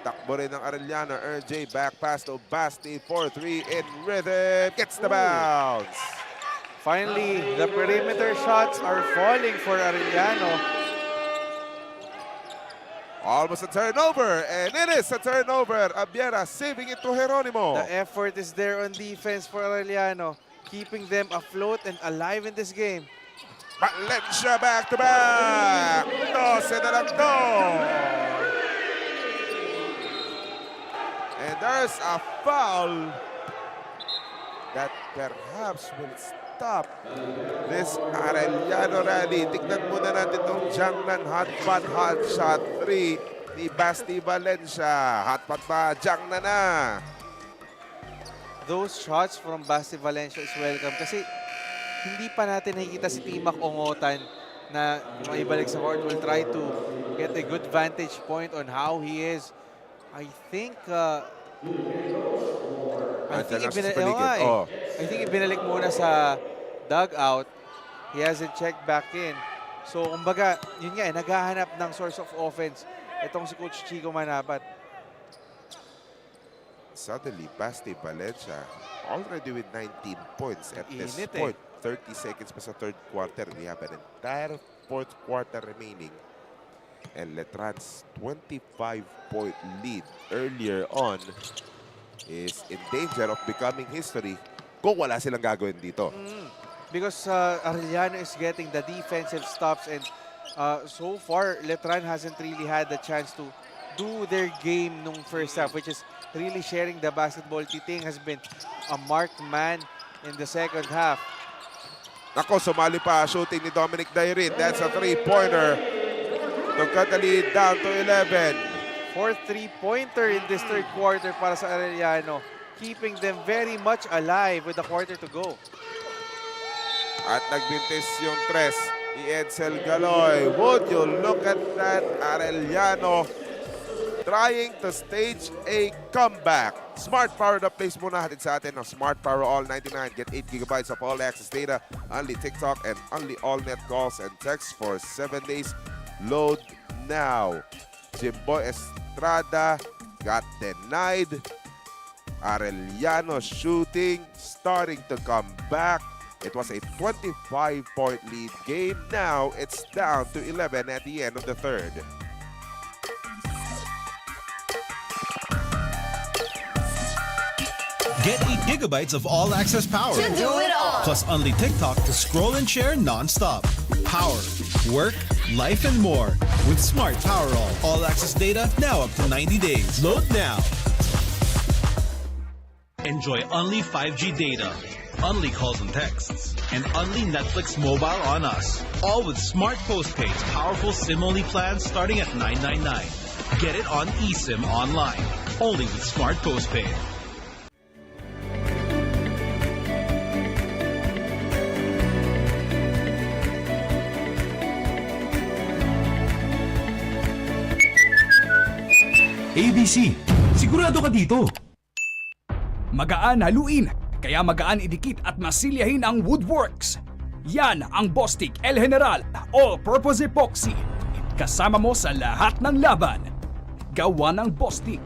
Takbo rin ng Arellano. RJ back pass to Basti. 4-3 in rhythm. Gets the bounce. Finally, the perimeter shots are falling for Arellano. Almost a turnover, and it is a turnover. Abiera saving it to Geronimo. The effort is there on defense for Arellano, keeping them afloat and alive in this game. Valencia back to back. 12 na lang to. And there's a foul that perhaps will stop this Arellano rally. Tignan muna natin itong Jiangnan hot shot 3 ni Basti Valencia. Hot pot ba? Jiangnan na. Those shots from Basti Valencia is welcome kasi hindi pa natin nakikita si Timac Ongotan na maibalik sa court. Will try to get a good vantage point on how he is. I think ibinalik muna sa dugout. He hasn't checked back in. So, kumbaga, yun nga, naghahanap ng source of offense. Itong si Coach Chico Manabat. Suddenly, Basti Valencia already with 19 points at this point. 30 seconds pa sa third quarter. We have an entire fourth quarter remaining. And Letran's 25-point lead earlier on is in danger of becoming history kung wala silang gagawin dito. Because Arellano is getting the defensive stops, and so far, Letran hasn't really had the chance to do their game nung first half, which is really sharing the basketball. Titing has been a marked man in the second half. Nako, sumali pa shooting ni Dominic Dairin. That's a three-pointer to cut the lead down to 11. Fourth three-pointer in this third quarter para sa Arellano, keeping them very much alive with a quarter to go. At nagbintis yung tres ni Edsel Galoy. Would you look at that? Arellano trying to stage a comeback. Smart Power the place muna hatid sa atin ng Smart Power All 99. Get 8 GB of all access data, only TikTok, and only all net calls and texts for 7 days. Load now. Jimboy Estrada got denied. Arellano shooting starting to come back. It was a 25-point lead game. Now it's down to 11 at the end of the third. Get 8 gigabytes of all-access power. To do it all. Plus only TikTok to scroll and share non-stop. Power, work, life, and more with Smart Power All-access data now up to 90 days. Load now. Enjoy only 5G data, only calls and texts, and only Netflix mobile on us. All with Smart Postpaid's powerful SIM-only plans starting at $999. Get it on eSIM online, only with Smart Postpaid. ABC, sigurado ka dito. Magaan haluin, kaya magaan idikit at masilyahin ang Woodworks. Yan ang Bostik El General All-Purpose Epoxy. Kasama mo sa lahat ng laban. Gawa ng Bostik.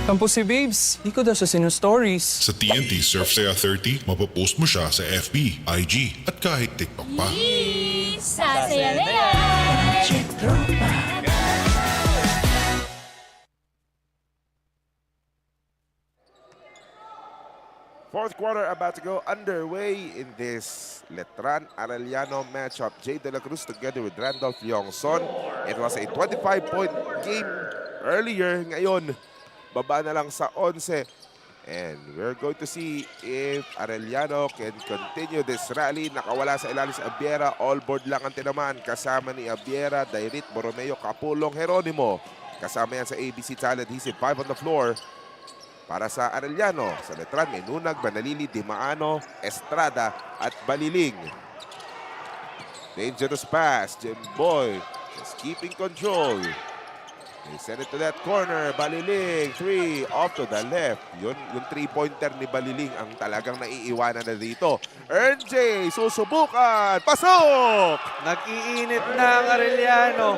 Tampo si Babes, di ko daw siya sinu-stories. Sa TNT Surf Saya 30, mapopost mo siya sa FB, IG, at kahit TikTok pa. Sasaya na yan! Fourth quarter about to go underway in this Letran Arellano matchup. Jay De La Cruz together with Randolph Yongson. It was a 25-point game earlier. Ngayon, baba na lang sa 11. And we're going to see if Arellano can continue this rally. Nakawala sa ilalim si Abiera. All board lang ang tinaman. Kasama ni Abiera, Dairit, Borromeo, Capulong, Geronimo. Kasama yan sa ABC Talent. He's in 5 on the floor. Para sa Arellano, sa Letran, may Nunag, Banalili, Dimaano, Estrada, at Baliling. Dangerous pass, Jimboy is keeping control. They send it to that corner, Baliling, 3, off to the left. Yung 3-pointer ni Baliling ang talagang naiiwanan na dito. RJ, susubukan, pasok! Nag-iinit na ang Arellano.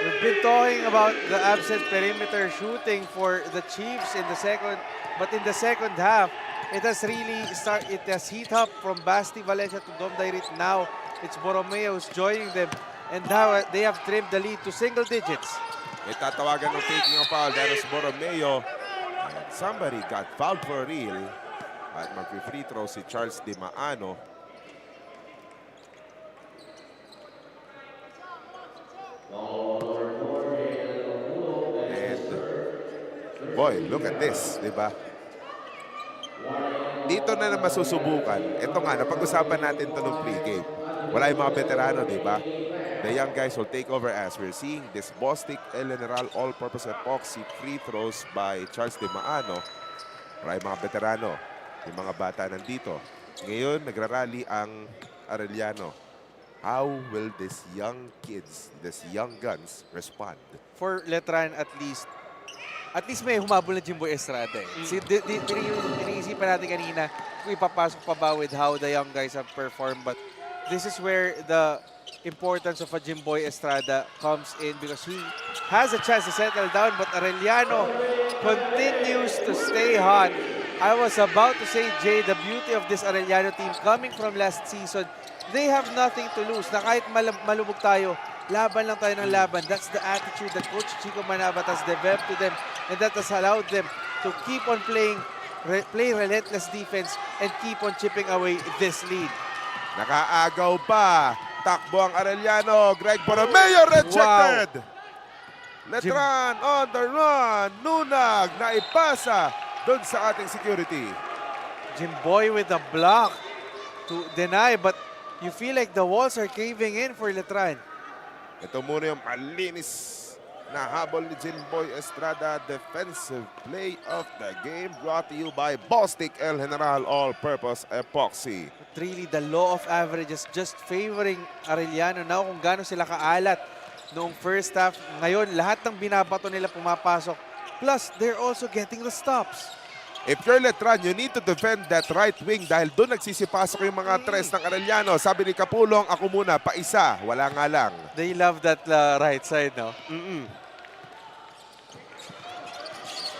We've been talking about the absent perimeter shooting for the Chiefs in the second, but in the second half, it has really it has heat up from Basti Valencia to Dom Dairit. Now it's Borromeo who's joining them, and now they have trimmed the lead to single digits. May tatawagan ng taking a foul. That is Borromeo. And somebody got fouled for real. At mag-free throw si Charles Dimaano. Boy, look at this, di ba? Dito na masusubukan. Ito nga, napag-usapan natin ito nung pregame. Wala yung mga veterano, di ba? The young guys will take over as we're seeing this Bostik El General All-Purpose Epoxy free throws by Charles Dimaano. Wala yung mga veterano. Yung mga bata nandito. Ngayon, nagrarally ang Arellano. How will these young kids, these young guns, respond? For Letran at least may humabol na Jimboy Estrada. Iniisipan natin kanina kung ipapasok pa ba with how the young guys have performed. But this is where the importance of a Jimboy Estrada comes in because he has a chance to settle down. But Arellano continues to stay hot. I was about to say, Jay, the beauty of this Arellano team coming from last season, they have nothing to lose. Na kahit malubog tayo, laban lang tayo ng laban. That's the attitude that Coach Chico Manabat has developed to them, and that has allowed them to keep on play relentless defense and keep on chipping away this lead. Nakaagaw pa. Takbo ang Arellano. Greg Borromeo rejected. Letran on the run. Nunag naipasa doon sa ating security. Jimboy with a block to deny, but you feel like the walls are caving in for Letran. Ito muna yung malinis na habol ni Jimboy Estrada. Defensive play of the game brought to you by Bostik El General All-Purpose Epoxy. But really, the law of averages just favoring Arellano now kung gaano sila kaalat noong first half. Ngayon, lahat ng binabato nila pumapasok. Plus, they're also getting the stops. If you're Letran, you need to defend that right wing dahil doon nagsisipasok yung mga tres ng Arellano. Sabi ni Capulong, ako muna, paisa. Wala nga lang. They love that right side, no?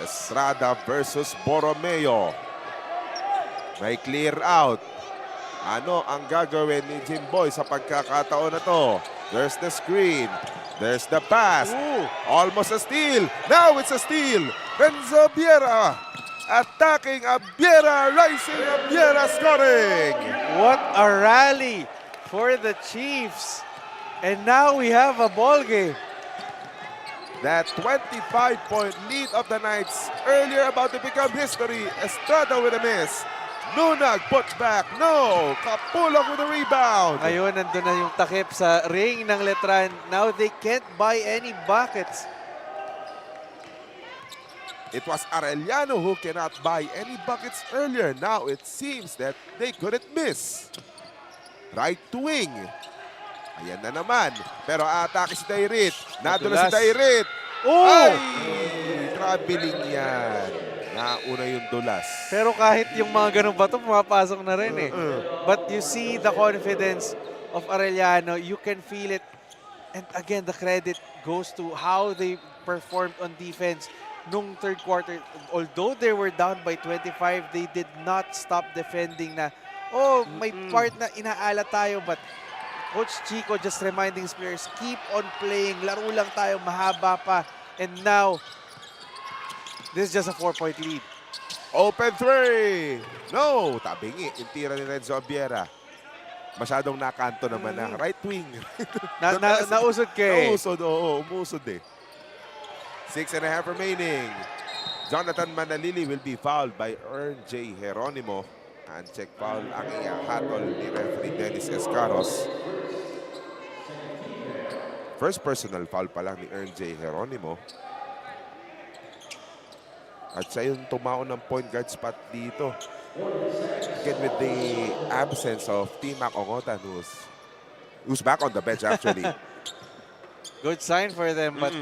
Estrada versus Borromeo. May clear out. Ano ang gagawin ni Jimboy sa pagkakataon na to? There's the screen. There's the pass. Almost a steal. Now it's a steal. Renzo Abiera attacking, Abiera rising, Abiera scoring. What a rally for the Chiefs. And now we have a ball game. That 25-point lead of the Knights earlier about to become history. Estrada with a miss. Nunag put back. No. Kapulong with a rebound. Ngayon, nandun na yung takip sa ring ng Letran. Now they can't buy any buckets. It was Arellano who cannot buy any buckets earlier. Now it seems that they couldn't miss. Right wing. Ayan na naman. Pero atake si Dairit. Nadula si Dairit. Oh! Ay! Traveling yan. Nauna yung dulas. Pero kahit yung mga ganun bato, pumapasok na rin eh. But you see the confidence of Arellano. You can feel it. And again, the credit goes to how they performed on defense nung third quarter. Although they were down by 25, they did not stop defending na, oh, may part na inaala tayo, but Coach Chico just reminding his players, keep on playing. Laro lang tayo, mahaba pa. And now, this is just a 4-point lead. Open three. No, tabingi. Yung tira ni Renzo Abiera. Masyadong nakanto naman na. Right wing. Nausod kay. Nausod, oo. Umusod eh. 6.5 remaining. Jonathan Manalili will be fouled by Ern J. Geronimo. Uncheck foul ang ihahatol ni referee Dennis Escaros. First personal foul pa lang ni Ern J. Geronimo. At siya yung tumaon ng point guard spot dito. Again with the absence of Timac Ongotan who's back on the bench actually. Good sign for them, but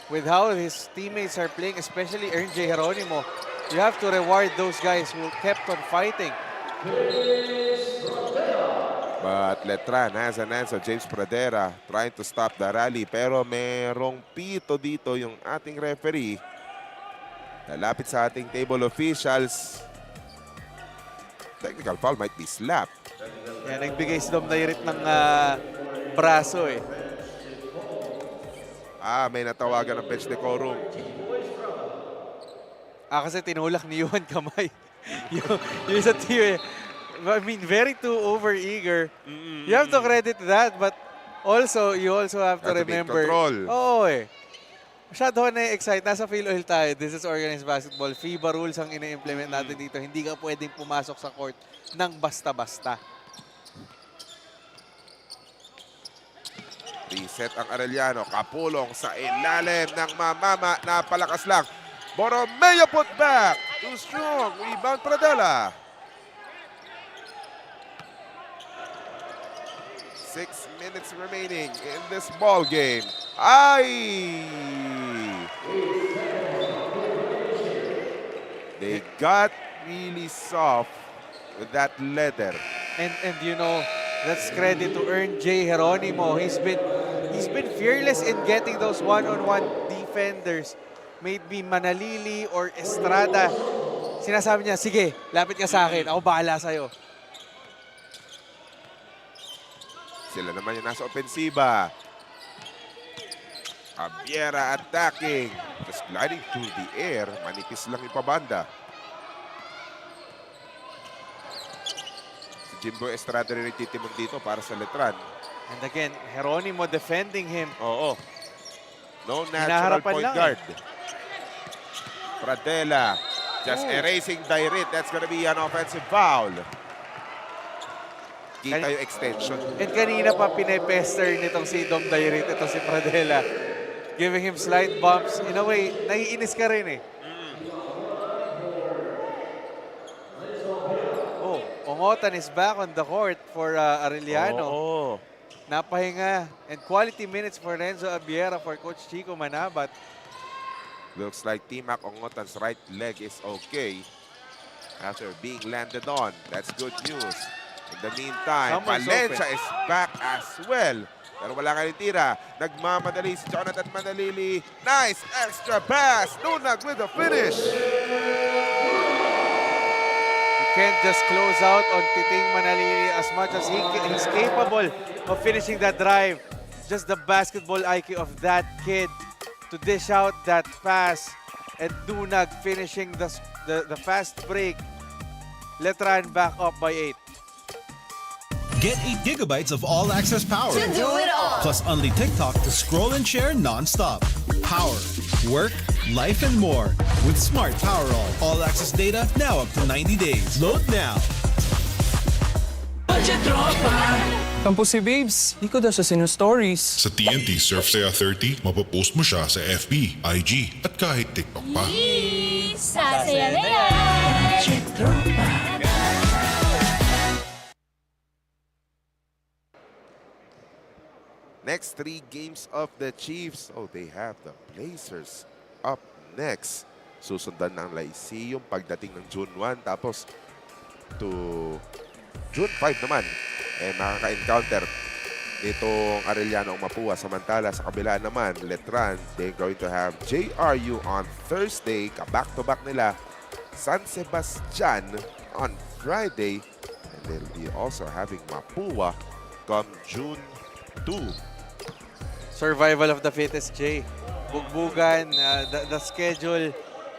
with how his teammates are playing, especially Ern J. Geronimo, you have to reward those guys who kept on fighting. But Letran has an answer. James Pradera trying to stop the rally. Pero merong pito dito yung ating referee. Lalapit sa ating table officials. Technical foul might be slapped. Yan, nagbigay si Dom Dairit ng braso eh. May natawagan ng bench decorum. Kasi tinulak ni Yuan kamay. yung sa team eh. I mean, very too over-eager. You have to credit that, but you also have to remember. Oo eh. Masyado na-excite. Nasa Filoil tayo. This is organized basketball. FIBA rules ang ina-implement natin dito. Hindi ka pwedeng pumasok sa court ng basta-basta. Reset ang Arellano. Kapulong sa ilalim ng mamama. Napalakas lang. Borromeo put back. Too strong. Rebound Pradella. 6 minutes remaining in this ball game. They got really soft with that leather. And you know, that's credit to Ern J. Geronimo. He's been fearless in getting those one-on-one defenders. Maybe Manalili or Estrada. Sinasabi niya, sige, lapit ka sa akin. Ako bahala sa'yo. Sila naman yung nasa opensiba. Abiera attacking. Just gliding through the air. Manipis lang ipabanda. Si Jimbo Estrada rin nagtitimon dito para sa Letran. And again, Geronimo defending him. Oo. No natural point guard. Pradella just erasing Dairit. That's gonna be an offensive foul. Kita yung extension. And kanina pa pinepester nitong si Dom Dairit, ito si Pradella. Giving him slight bumps. In a way, naiinis ka rin eh. Oh, Ongotan is back on the court for Arellano. Napahinga. And quality minutes for Renzo Abiera for Coach Chico Manabat. Looks like Timac Ongotan's right leg is okay after being landed on. That's good news. In the meantime, Valencia is back as well. Pero wala ka rin tira. Nagmamadali si Jonathan Manalili. Nice extra pass. Nunag with the finish. You can't just close out on Titing Manalili as much as he's capable of finishing that drive. Just the basketball IQ of that kid to dish out that pass. and Dunag finishing the fast break. Letran back up by 8. Get 8 gigabytes of all-access power. To do it all. Plus only TikTok to scroll and share non-stop. Power, work, life, and more with Smart Power All-access data now up to 90 days. Load now. Tampo si Babes. Di ko daw siya sinu-stories. Sa TNT Surf Saya 30, mapopost mo siya sa FB, IG, at kahit TikTok pa. Sasaya na yan! Next 3 games of the Chiefs. Oh, they have the Blazers up next. Susundan ng Lyceum pagdating ng June 1. Tapos to June 5 naman. Makaka-encounter nitong Arellano ang Mapua. Samantala sa kabila naman, Letran, they're going to have JRU on Thursday. Back-to-back nila. San Sebastian on Friday. And they'll be also having Mapua come June 2. Survival of the fittest, Jay. Bugbugan, the schedule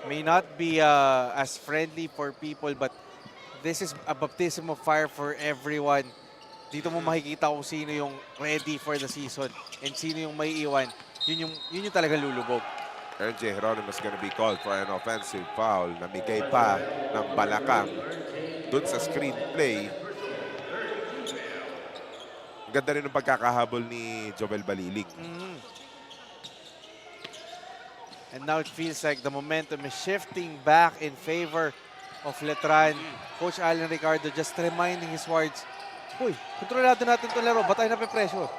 may not be as friendly for people, but this is a baptism of fire for everyone. Dito mo makikita kung sino yung ready for the season and sino yung may iwan. Yun yung talaga lulubog. RJ Geronimo is gonna be called for an offensive foul. Namigay pa ng balakang dun sa screenplay. Ganda rin ng pagkakahabol ni Jovel Balilig. And now it feels like the momentum is shifting back in favor of Letran. Coach Alan Ricardo just reminding his wards, "Uy, kontrolado natin itong laro, ba't tayo nape-pressure?"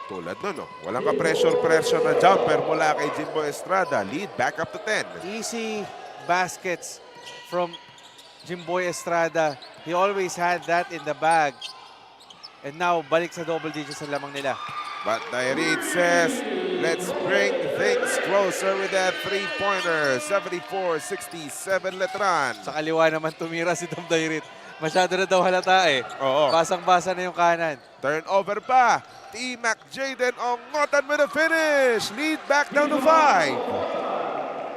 Tulad nun, no? Walang ka-pressure na jumper mula kay Jimbo Estrada. Lead back up to 10. Easy baskets from Jimboy Estrada. He always had that in the bag. And now, balik sa double digits ang lamang nila. But Dairit says, let's bring things closer with that three-pointer. 74-67 Letran. Sa kaliwa naman tumira si Tom Dairit. Masyado na daw halata eh. Oo. Basang-basa na yung kanan. Turnover pa. T-Mac Jaden Ongotan with a finish. Lead back down to 5.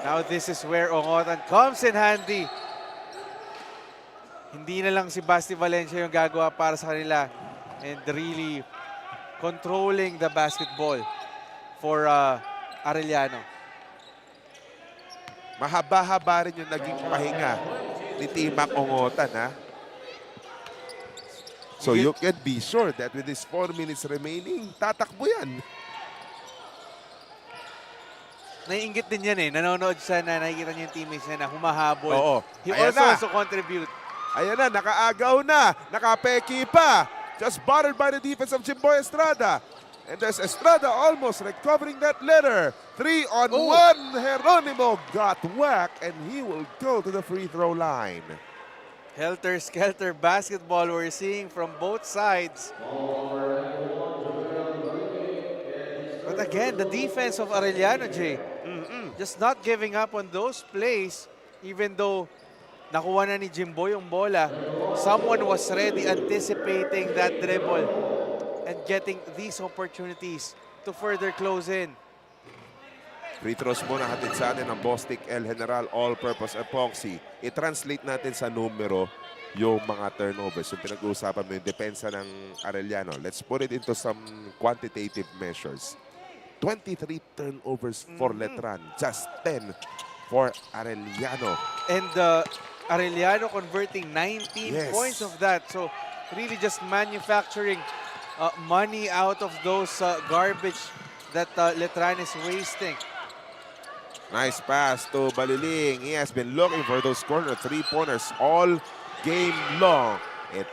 Now this is where Ongotan comes in handy. Hindi na lang si Basti Valencia yung gagawa para sa kanila. And really controlling the basketball for Arellano. Mahaba-haba rin yung naging pahinga ni T-Mac Ongotan, ha? So you can be sure that with this 4 minutes remaining, tatakbo yan. Naiingit din yan eh. Nanonood siya na nakikita niya yung teammates niya na humahabol. Oo. He Ayan also contribute. Ayan na, nakaagaw na, nakapeki pa. Just bothered by the defense of Jimboy Estrada. And there's Estrada almost recovering that letter. 3-on-1. Geronimo got whacked and he will go to the free throw line. Helter-skelter basketball we're seeing from both sides. But again, the defense of Arellano, Jay, just not giving up on those plays, even though nakuha na ni Jimboy yung bola. Someone was ready anticipating that dribble and getting these opportunities to further close in. Free throws muna hatid sa atin ng Bostik El General All-Purpose Epoxy. I-translate natin sa numero yung mga turnovers. Yung pinag-uusapan mo yung depensa ng Arellano. Let's put it into some quantitative measures. 23 turnovers for Letran. Just 10 for Arellano. And Arellano converting 19 points of that. So really just manufacturing money out of those garbage that Letran is wasting. Nice pass to Baliling. He has been looking for those corner three-pointers all game long. It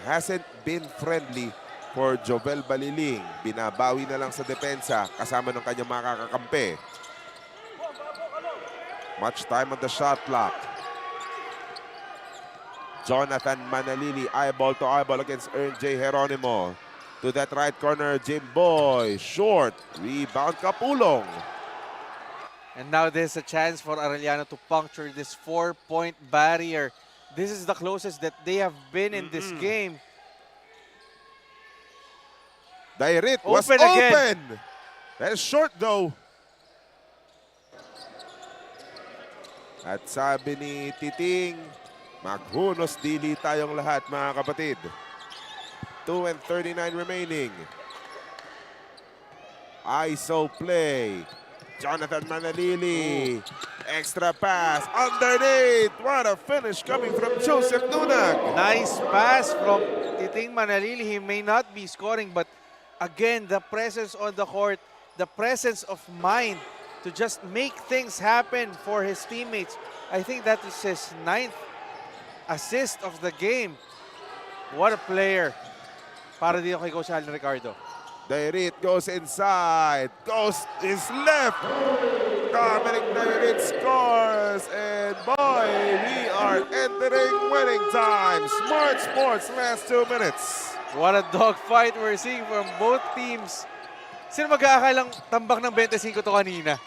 hasn't been friendly for Jovel Baliling. Binabawi na lang sa depensa kasama ng kanyang mga kakakampi. Much time on the shot clock. Jonathan Manalili, eyeball to eyeball against J. Geronimo. To that right corner, Jimboy. Short. Rebound, Kapulong. And now there's a chance for Arellano to puncture this 4-point barrier. This is the closest that they have been in this game. Dairit was Open again. open. That is short though. At sabi ni Titing, maghunos dili tayong lahat mga kapatid. 2:39 remaining. ISO play. Jonathan Manalili. Extra pass underneath. What a finish coming from Joseph Nunag. Nice pass from Titing Manalili. He may not be scoring, but again, the presence on the court, the presence of mind to just make things happen for his teammates. I think that is his 9th assist of the game. What a player. Para dito kay Coach Alan Ricardo. Dairit goes inside. Goes his left. Dominic Dairit scores. And boy, we are entering winning time. Smart Sports last 2 minutes. What a dogfight we're seeing from both teams. Sino mag-aakalang tambak ng 25 to kanina?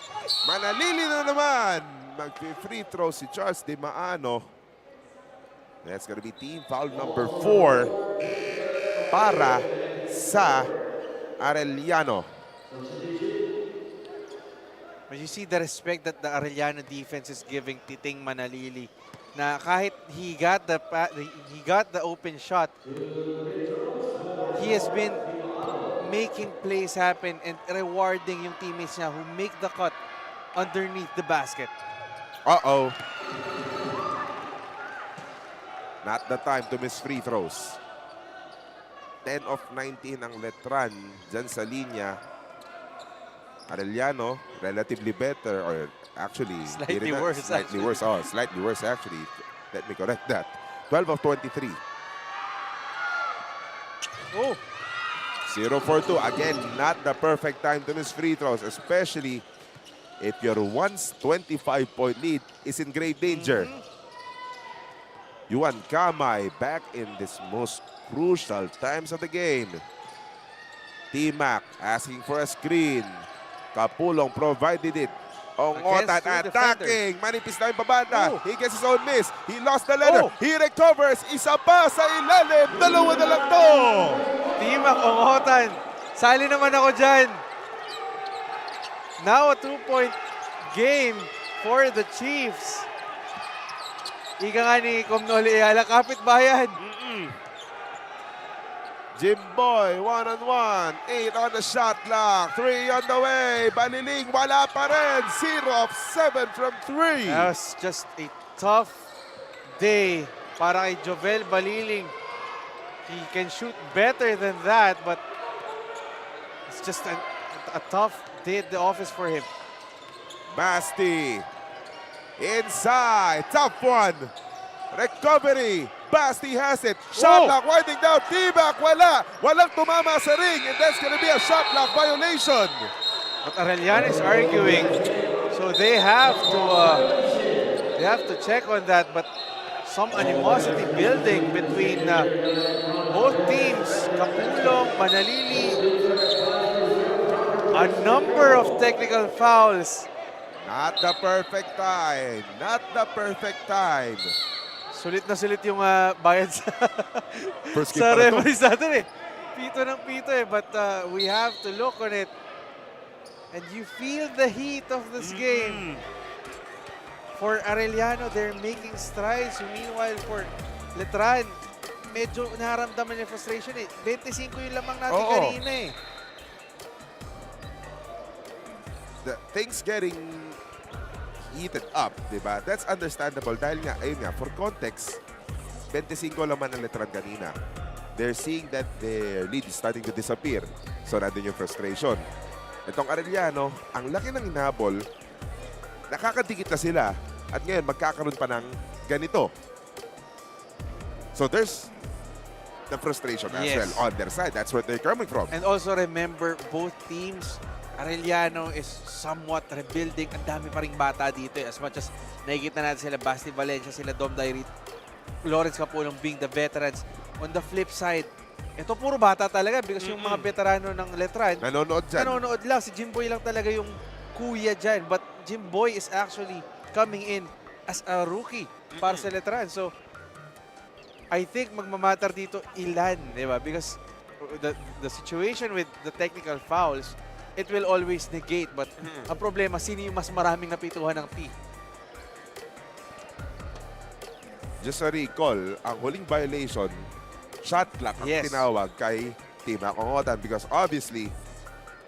Manalili na naman. Mag-free throw si Charles Di Maano. That's gonna be team foul number 4 para sa Arellano. But you see the respect that the Arellano defense is giving Titing Manalili. Na kahit he got the open shot, he has been making plays happen and rewarding yung teammates niya who make the cut underneath the basket. Uh-oh. Not the time to miss free throws. 10 of 19 ang Letran dyan sa linya. Arellano, relatively better, or actually... Slightly worse. Slightly worse. Oh, slightly worse actually. Let me correct that. 12 of 23. Oh! 0 for 2. Again, not the perfect time to miss free throws, especially if your once 25-point lead is in grave danger. Yuan Kamay back in this most crucial times of the game. T-Mac asking for a screen. Kapulong provided it. Ongotan attacking. Manipis na yung babanda. Oh. He gets his own miss. He lost the letter. He recovers. Isa pa sa ilalim. Dalawa na lang to. T-Mac, Ongotan. Sali naman ako dyan. Now a 2-point game for the Chiefs. Ika nga ni Comnoli Ayala, kapit bayan. Jimboy, 1-on-1. 8 on the shot clock. 3 on the way. Baliling, wala pa rin. 0 of 7 from 3. That was just a tough day para kay Jovel Baliling. He can shoot better than that, but it's just a tough day at the office for him. Basti. Inside. Tough one. Recovery. Basti has it. Shot clock winding down. T-Mac, wala. Walang tumama sa ring. And that's gonna be a shot clock violation. But Arellano is arguing, so they have to check on that. But some animosity building between both teams. Kapulong, Manalili. A number of technical fouls. Not the perfect time. Not the perfect time. Sulit na sulit yung bayad sa, First game sa pala to. referees natin eh. Pito ng pito eh. But we have to look on it. And you feel the heat of this game. For Arellano, they're making strides. Meanwhile, for Letran, medyo naramdaman yung frustration eh. 25 yung lamang natin kanina eh. The things getting heated up, di ba? That's understandable dahil nga, ayun nga, for context, 25 laman ang Letran kanina. They're seeing that their lead is starting to disappear. So, nandun yung frustration. Itong Arellano, ang laki ng inabol, nakakadikit na sila, at ngayon, magkakaroon pa ng ganito. So, there's the frustration as well on their side. That's where they're coming from. And also remember, both teams, Arellano is somewhat rebuilding. Ang dami pa ring bata dito eh. As much as nakikita natin sila Basti Valencia, sila Dom Dairit, Lawrence Capulong being the veterans. On the flip side, ito puro bata talaga because yung mga veterano ng Letran, nanonood dyan. Nanonood lang. Si Jimboy lang talaga yung kuya dyan. But Jimboy is actually coming in as a rookie para sa Letran. So, I think magmamatter dito ilan, di ba? Because the situation with the technical fouls, it will always negate. But ang problema, sino yung mas maraming napituhan ng P? just a recall, ang huling violation, shot clock ang Yes. tinawag kay Team Akongotan because obviously,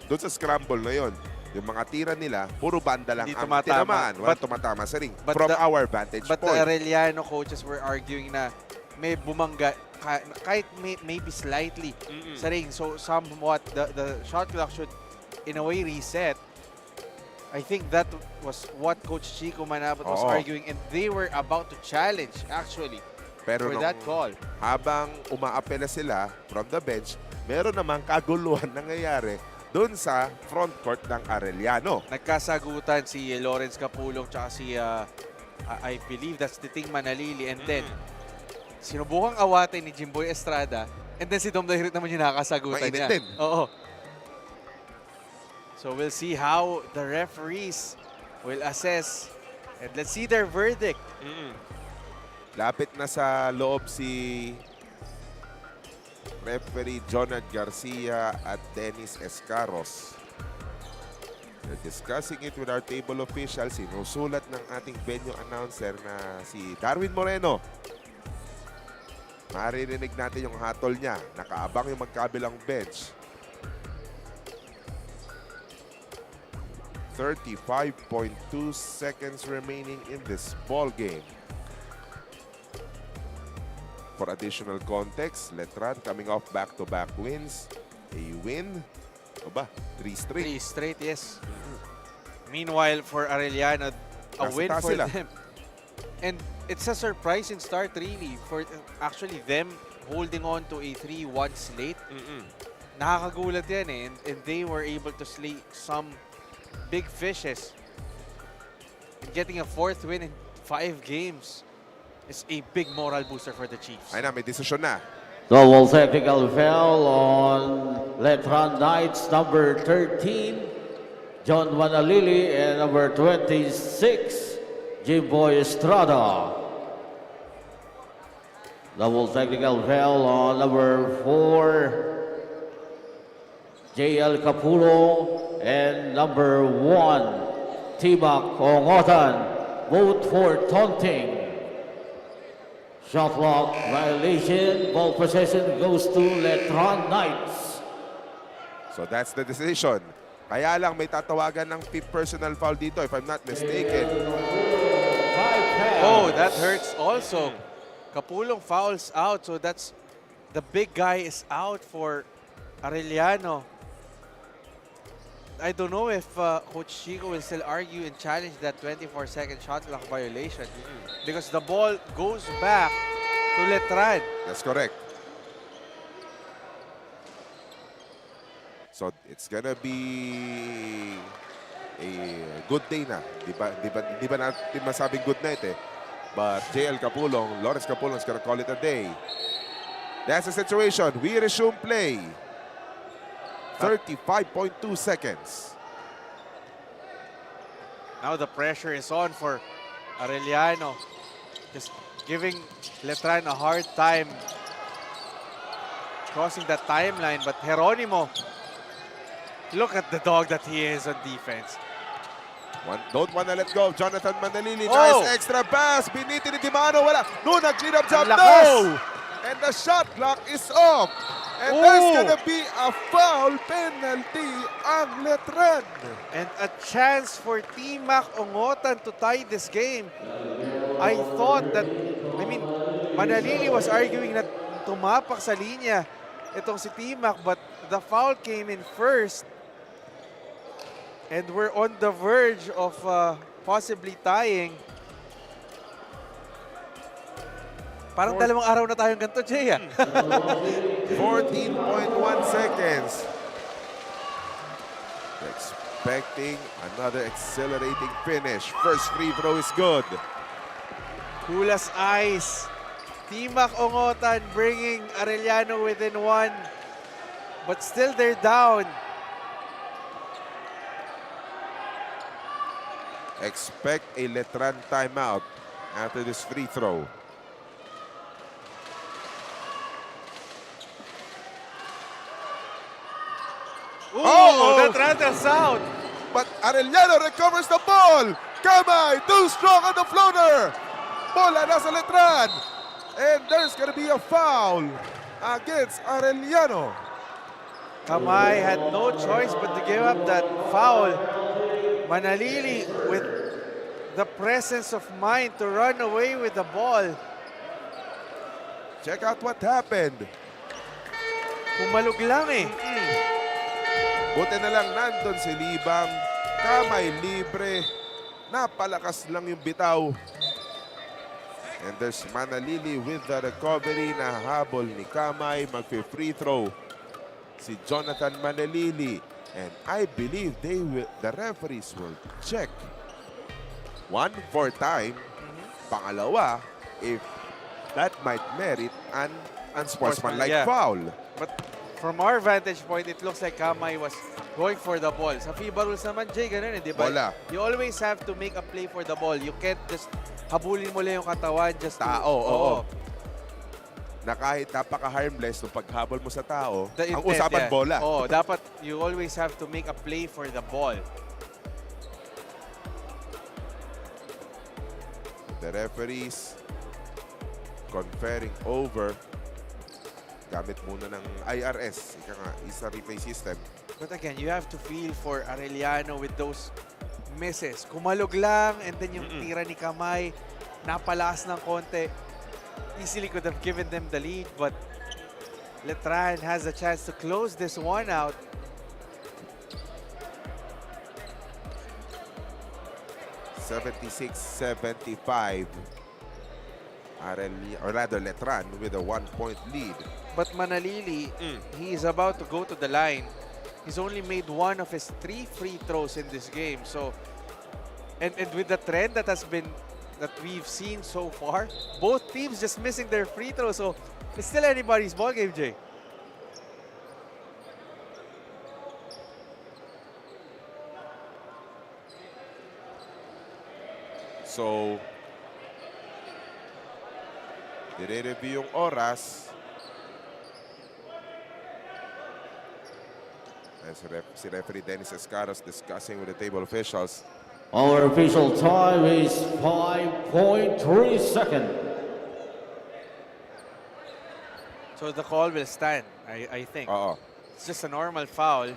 doon sa scramble na yon, yung mga tira nila, puro banda lang Hindi ang tumatama. tinamaan. Walang tumatama sa ring. but From the- our vantage But the point. Arellano coaches were arguing na may bumangga kahit maybe slightly sa ring. So somewhat the shot clock should in a way reset. I think that was what Coach Chico Manabat was Oo. arguing and they were about to challenge actually Pero for nung that call. habang umaapela sila from the bench, meron namang kaguluhan nangyayari doon sa front court ng Arellano. Nagkasagutan si Lawrence Capulong tsaka si I believe that's Titing Manalili and then sinubukang awatin ni Jimboy Estrada and then si Dom Dahirit naman yung nakasagutan Mainit niya. din. Oo. So we'll see how the referees will assess and let's see their verdict. Lapit na sa loob si referee Jonad Garcia at Dennis Escaros. They're discussing it with our table officials. Sinusulat ng ating venue announcer na si Darwin Moreno. Maririnig natin yung hatol niya. Nakaabang yung magkabilang bench. 35.2 seconds remaining in this ball game. For additional context, Letran coming off back-to-back wins. A win. O ba? 3 straight. 3 straight, yes. Meanwhile, for Arellano, a Nasa win taas for sila. them. And it's a surprising start really for actually them holding on to a 3-1 slate. Nakakagulat yan eh. And they were able to slay some big fishes. And getting a 4th win in 5 games is a big moral booster for the Chiefs. Ay na, may desisyon na. Double technical foul on Letran Knights, number 13, John Manalili, and number 26, Jimboy Estrada. Double technical foul on number 4, JL Capulo, and number 1, Tibak Ongotan. Vote for taunting. Shot clock violation. Ball possession goes to Letran Knights. So that's the decision. Kaya lang may tatawagan ng 5th personal foul dito if I'm not mistaken. Oh, that hurts also. Kapulong fouls out, so that's the big guy is out for Arellano. I don't know if Coach Chico will still argue and challenge that 24-second shot clock violation because the ball goes back to Letran. That's correct. So it's gonna be a good day na. Di ba natin masabing good night eh. But JL Capulong, Lawrence Capulong is gonna call it a day. That's the situation. We resume play. 35.2 seconds. Now the pressure is on for Arellano. Just giving Letran a hard time crossing that timeline. But Geronimo, look at the dog that he is on defense. Don't wanna let go of Jonathan Manalili. Oh! Nice extra pass. Biniti ni Dimano. Wala. No, nag-clean up job. Ang lakas! No! And the shot clock is off. And there's gonna be a foul penalty ang Letran. And a chance for Timac Ongotan to tie this game. I thought that, Manalili was arguing na tumapak sa linya itong si Timac, but the foul came in first. And we're on the verge of possibly tying. Parang dalawang araw na tayong ganito, Jay. 14.1 seconds. Expecting another accelerating finish. First free throw is good. Kulas eyes. Timac Ongotan bringing Arellano within 1. But still they're down. Expect a Letran timeout after this free throw. Ooh, that rattles out. But Arellano recovers the ball. Kamay, too strong on the floater. Bola nasa letran. And there's gonna be a foul against Arellano. Kamay had no choice but to give up that foul. Manalili with the presence of mind to run away with the ball. Check out what happened. Pumalog lang eh. Buti na lang nandun si Libang. Kamay libre. Napalakas lang yung bitaw. And there's Manalili with the recovery na habol ni Kamay. Magpi-free throw si Jonathan Manalili. And I believe the referees will check. One for time. Pangalawa, if that might merit an unsportsmanlike foul. But from our vantage point, it looks like Kamay was going for the ball. Sa FIBA rules naman, Jay, ganun eh, di ba? Bola. You always have to make a play for the ball. You can't just habulin mo lang yung katawan just Tao, to, oo. Na kahit napaka-harmless nung paghabol mo sa tao, The ang intent, usapan yeah. bola. Oh, dapat you always have to make a play for the ball. The referees conferring over gamit muna ng IRS. Ika nga, isa replay system. But again, you have to feel for Arellano with those misses. Kumalog lang and then yung tira ni Kamay, napalakas ng konti. Easily could have given them the lead, but Letran has a chance to close this one out. (76-75). Letran with a 1-point lead. But Manalili, he is about to go to the line. He's only made one of his 3 free throws in this game. So, and with the trend that we've seen so far, both teams just missing their free throws. So, it's still anybody's ball game, Jay. So, dire-review yung oras. As si referee Dennis Escaros discussing with the table officials. Our official time is 5.3 seconds. So the call will stand, I think. It's just a normal foul.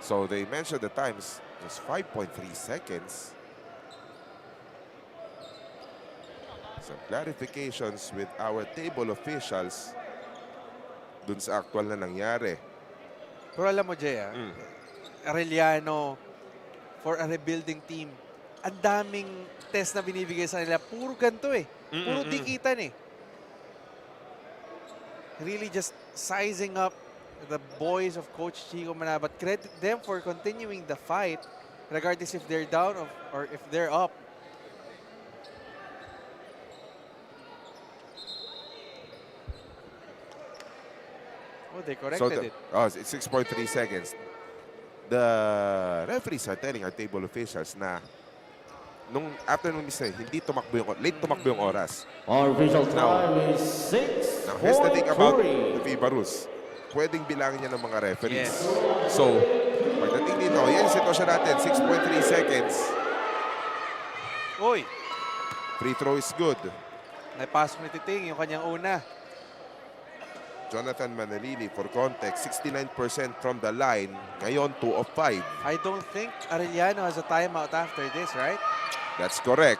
So they mentioned the times just 5.3 seconds. Some clarifications with our table officials dun sa actual na nangyari. Pero alam mo, Jay, Arellano, for a rebuilding team, ang daming test na binibigay sa nila. Puro ganito eh. Puro dikitan eh. Really just sizing up the boys of Coach Chico Manabat. Credit them for continuing the fight, regardless if they're down or if they're up. Oh, they corrected it. Oh, it's 6.3 seconds. The referees are telling our table officials na after nung mistake, late tumakbo yung oras. Our official time is 6.3. Now, here's the thing about the FIBA rules. Pwedeng bilangin niya ng mga referees. Yes. So, pagdating dito, yan yung sitwasyon natin, 6.3 seconds. Uy! Free throw is good. Naipass mo ni Titing yung kanyang una. Jonathan Manalili, for context, 69% from the line. Ngayon, 2 of 5. I don't think Arellano has a timeout after this, right? That's correct.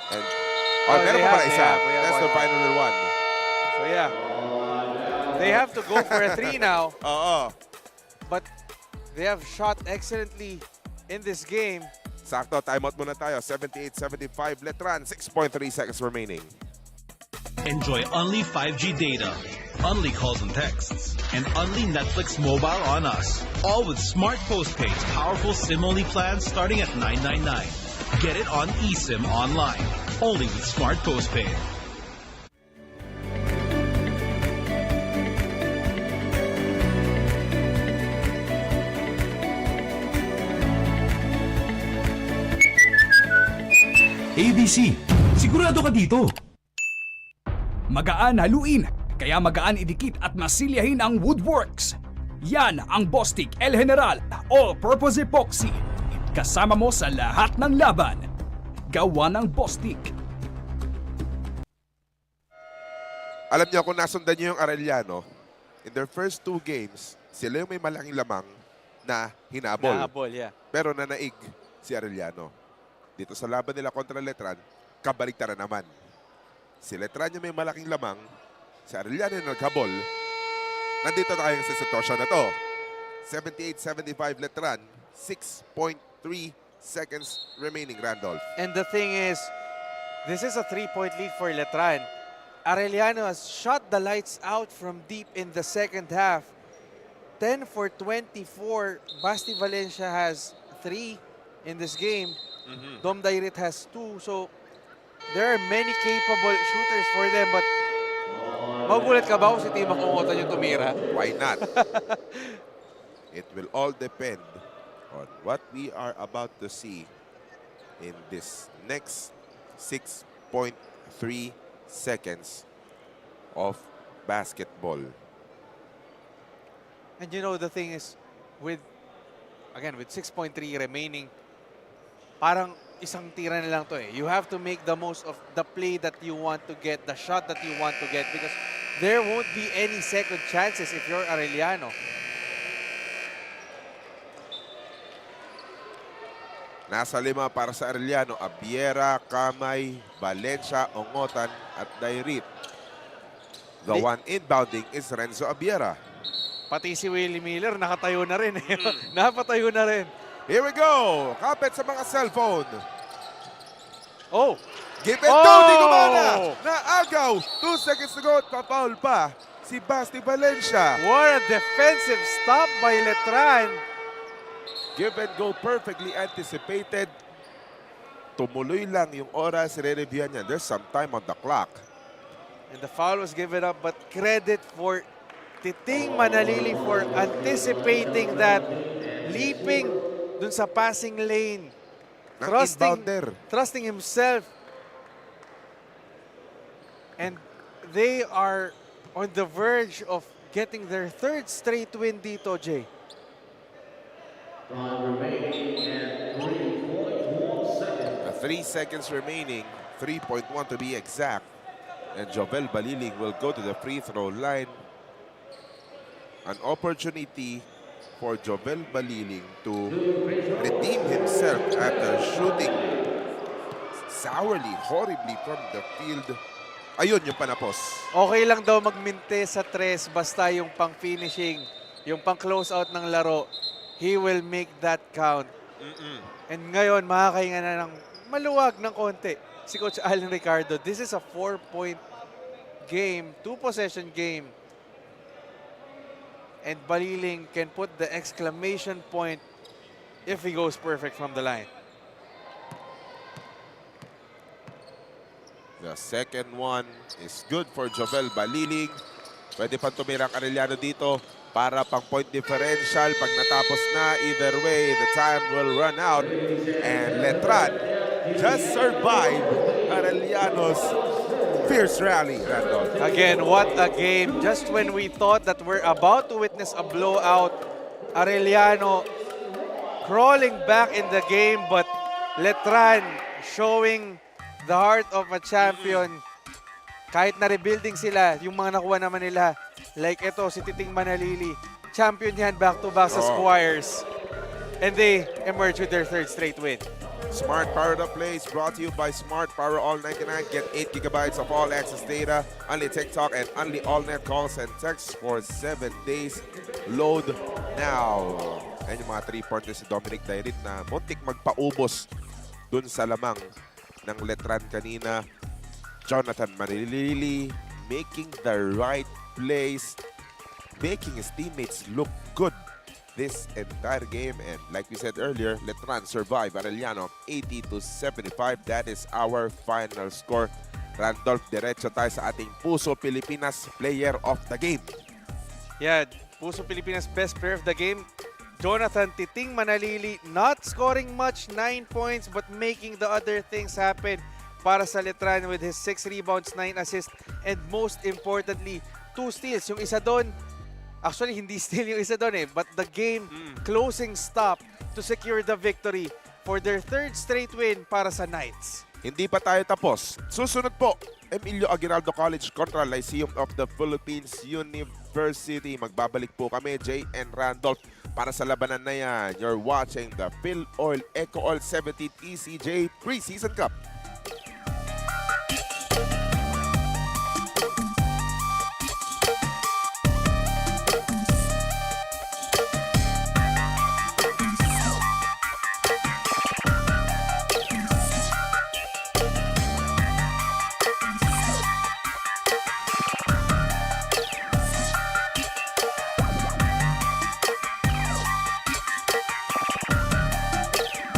And, they meron pa pala have, isa. we have That's the one. final one. So yeah, they have to go for a 3 now. But they have shot excellently in this game. Sakto, timeout muna tayo. 78-75. Letran, 6.3 seconds remaining. Enjoy only 5G data, only calls and texts, and only Netflix mobile on us. All with smart postpaid, powerful SIM-only plans starting at $9.99. Get it on eSIM online, only with smart postpaid. ABC, sigurado ka dito. Magaan haluin, kaya magaan idikit at masilyahin ang Woodworks. Yan ang Bostik El General All-Purpose Epoxy. Kasama mo sa lahat ng laban. Gawa ng Bostik. Alam niyo, kung nasundan niyo yung Arellano, in their first 2 games, sila yung may malaking lamang na hinabol. Nahabol, yeah. Pero nanaig si Arellano. Dito sa laban nila kontra Letran, kabaliktaran naman. Si Letran yung may malaking lamang, si Arellano yung naghabol. Nandito tayo sa sitwasyon na to. 78-75 Letran, 6.3 seconds remaining, Randolph. And the thing is, this is a 3-point lead for Letran. Arellano has shot the lights out from deep in the second half. 10 for 24. Basti Valencia has 3 in this game. Dom Dairit has 2. So, there are many capable shooters for them. But, magulat ka ba kung si Team Makungotan yung tumira? Why not? It will all depend on what we are about to see in this next 6.3 seconds of basketball. And you know, the thing is, with 6.3 remaining, parang isang tira na lang to eh. You have to make the most of the play that you want to get, the shot that you want to get, because there won't be any second chances if you're Arellano. Nasa 5 para sa Arellano, Abiera, Kamay, Valencia, Ongotan, at Dairit. The one inbounding is Renzo Abiera. Pati si Willie Miller, nakatayo na rin. Napatayo na rin. Here we go! Kapit sa mga cellphone. Oh! Give it to Di Gumana! Naagaw! 2 seconds to go at papaul pa si Basti Valencia. What a defensive stop by Letran. Give and go perfectly anticipated. Tumuloy lang yung oras, re-review niya. There's some time on the clock. And the foul was given up, but credit for Titing Manalili for anticipating that, leaping dun sa passing lane. Trusting himself. And they are on the verge of getting their 3rd straight win dito, Jay. The 3 seconds remaining, 3.1 to be exact. And Jovel Baliling will go to the free throw line. An opportunity for Jovel Baliling to redeem himself after shooting sourly, horribly from the field. Ayun yung panapos. Okay lang daw magminte sa 3 basta yung pang-finishing, yung pang-close out ng laro, he will make that count. And ngayon, makakahinga na ng maluwag ng konti si Coach Alan Ricardo. This is a 4-point game, 2-possession game. And Baliling can put the exclamation point if he goes perfect from the line. The second one is good for Jovel Baliling. Pwede pang tumirang Arellano dito para pang point differential. Pag natapos na, either way, the time will run out. And Letran just survived Arellano's fierce rally. Again, what a game. Just when we thought that we're about to witness a blowout, Arellano crawling back in the game, but Letran showing the heart of a champion. Kahit na rebuilding sila, yung mga nakuha naman nila, like ito, si Titing Manalili, champion yan back-to-back sa Squires. And they emerge with their 3rd straight win. Smart Power the Plays brought to you by Smart Power All 99. Get 8 gigabytes of all access data, only TikTok and only all net calls and texts for 7 days. Load now. Ayan yung mga 3-pointers si Dominic Dairit na muntik magpaubos dun sa lamang ng Letran kanina. Jonathan Manalili making the right plays, making his teammates look good this entire game. And like we said earlier, Letran survive Arellano 80-75. That is our final score. Randolph, diretso tayo sa ating Puso Pilipinas Player of the Game. Yeah, Puso Pilipinas Best Player of the Game. Jonathan Titing Manalili, not scoring much, 9 points, but making the other things happen para sa Letran with his 6 rebounds, 9 assists, and most importantly, 2 steals. Yung isa doon, actually hindi steal yung isa doon eh, but the game closing stop to secure the victory for their 3rd straight win para sa Knights. Hindi pa tayo tapos. Susunod po, Emilio Aguinaldo College kontra Lyceum of the Philippines University. Magbabalik po kami, Jay and Randolph, para sa labanan na yan. You're watching the Filoil EcoOil 17th ECJ Preseason Cup.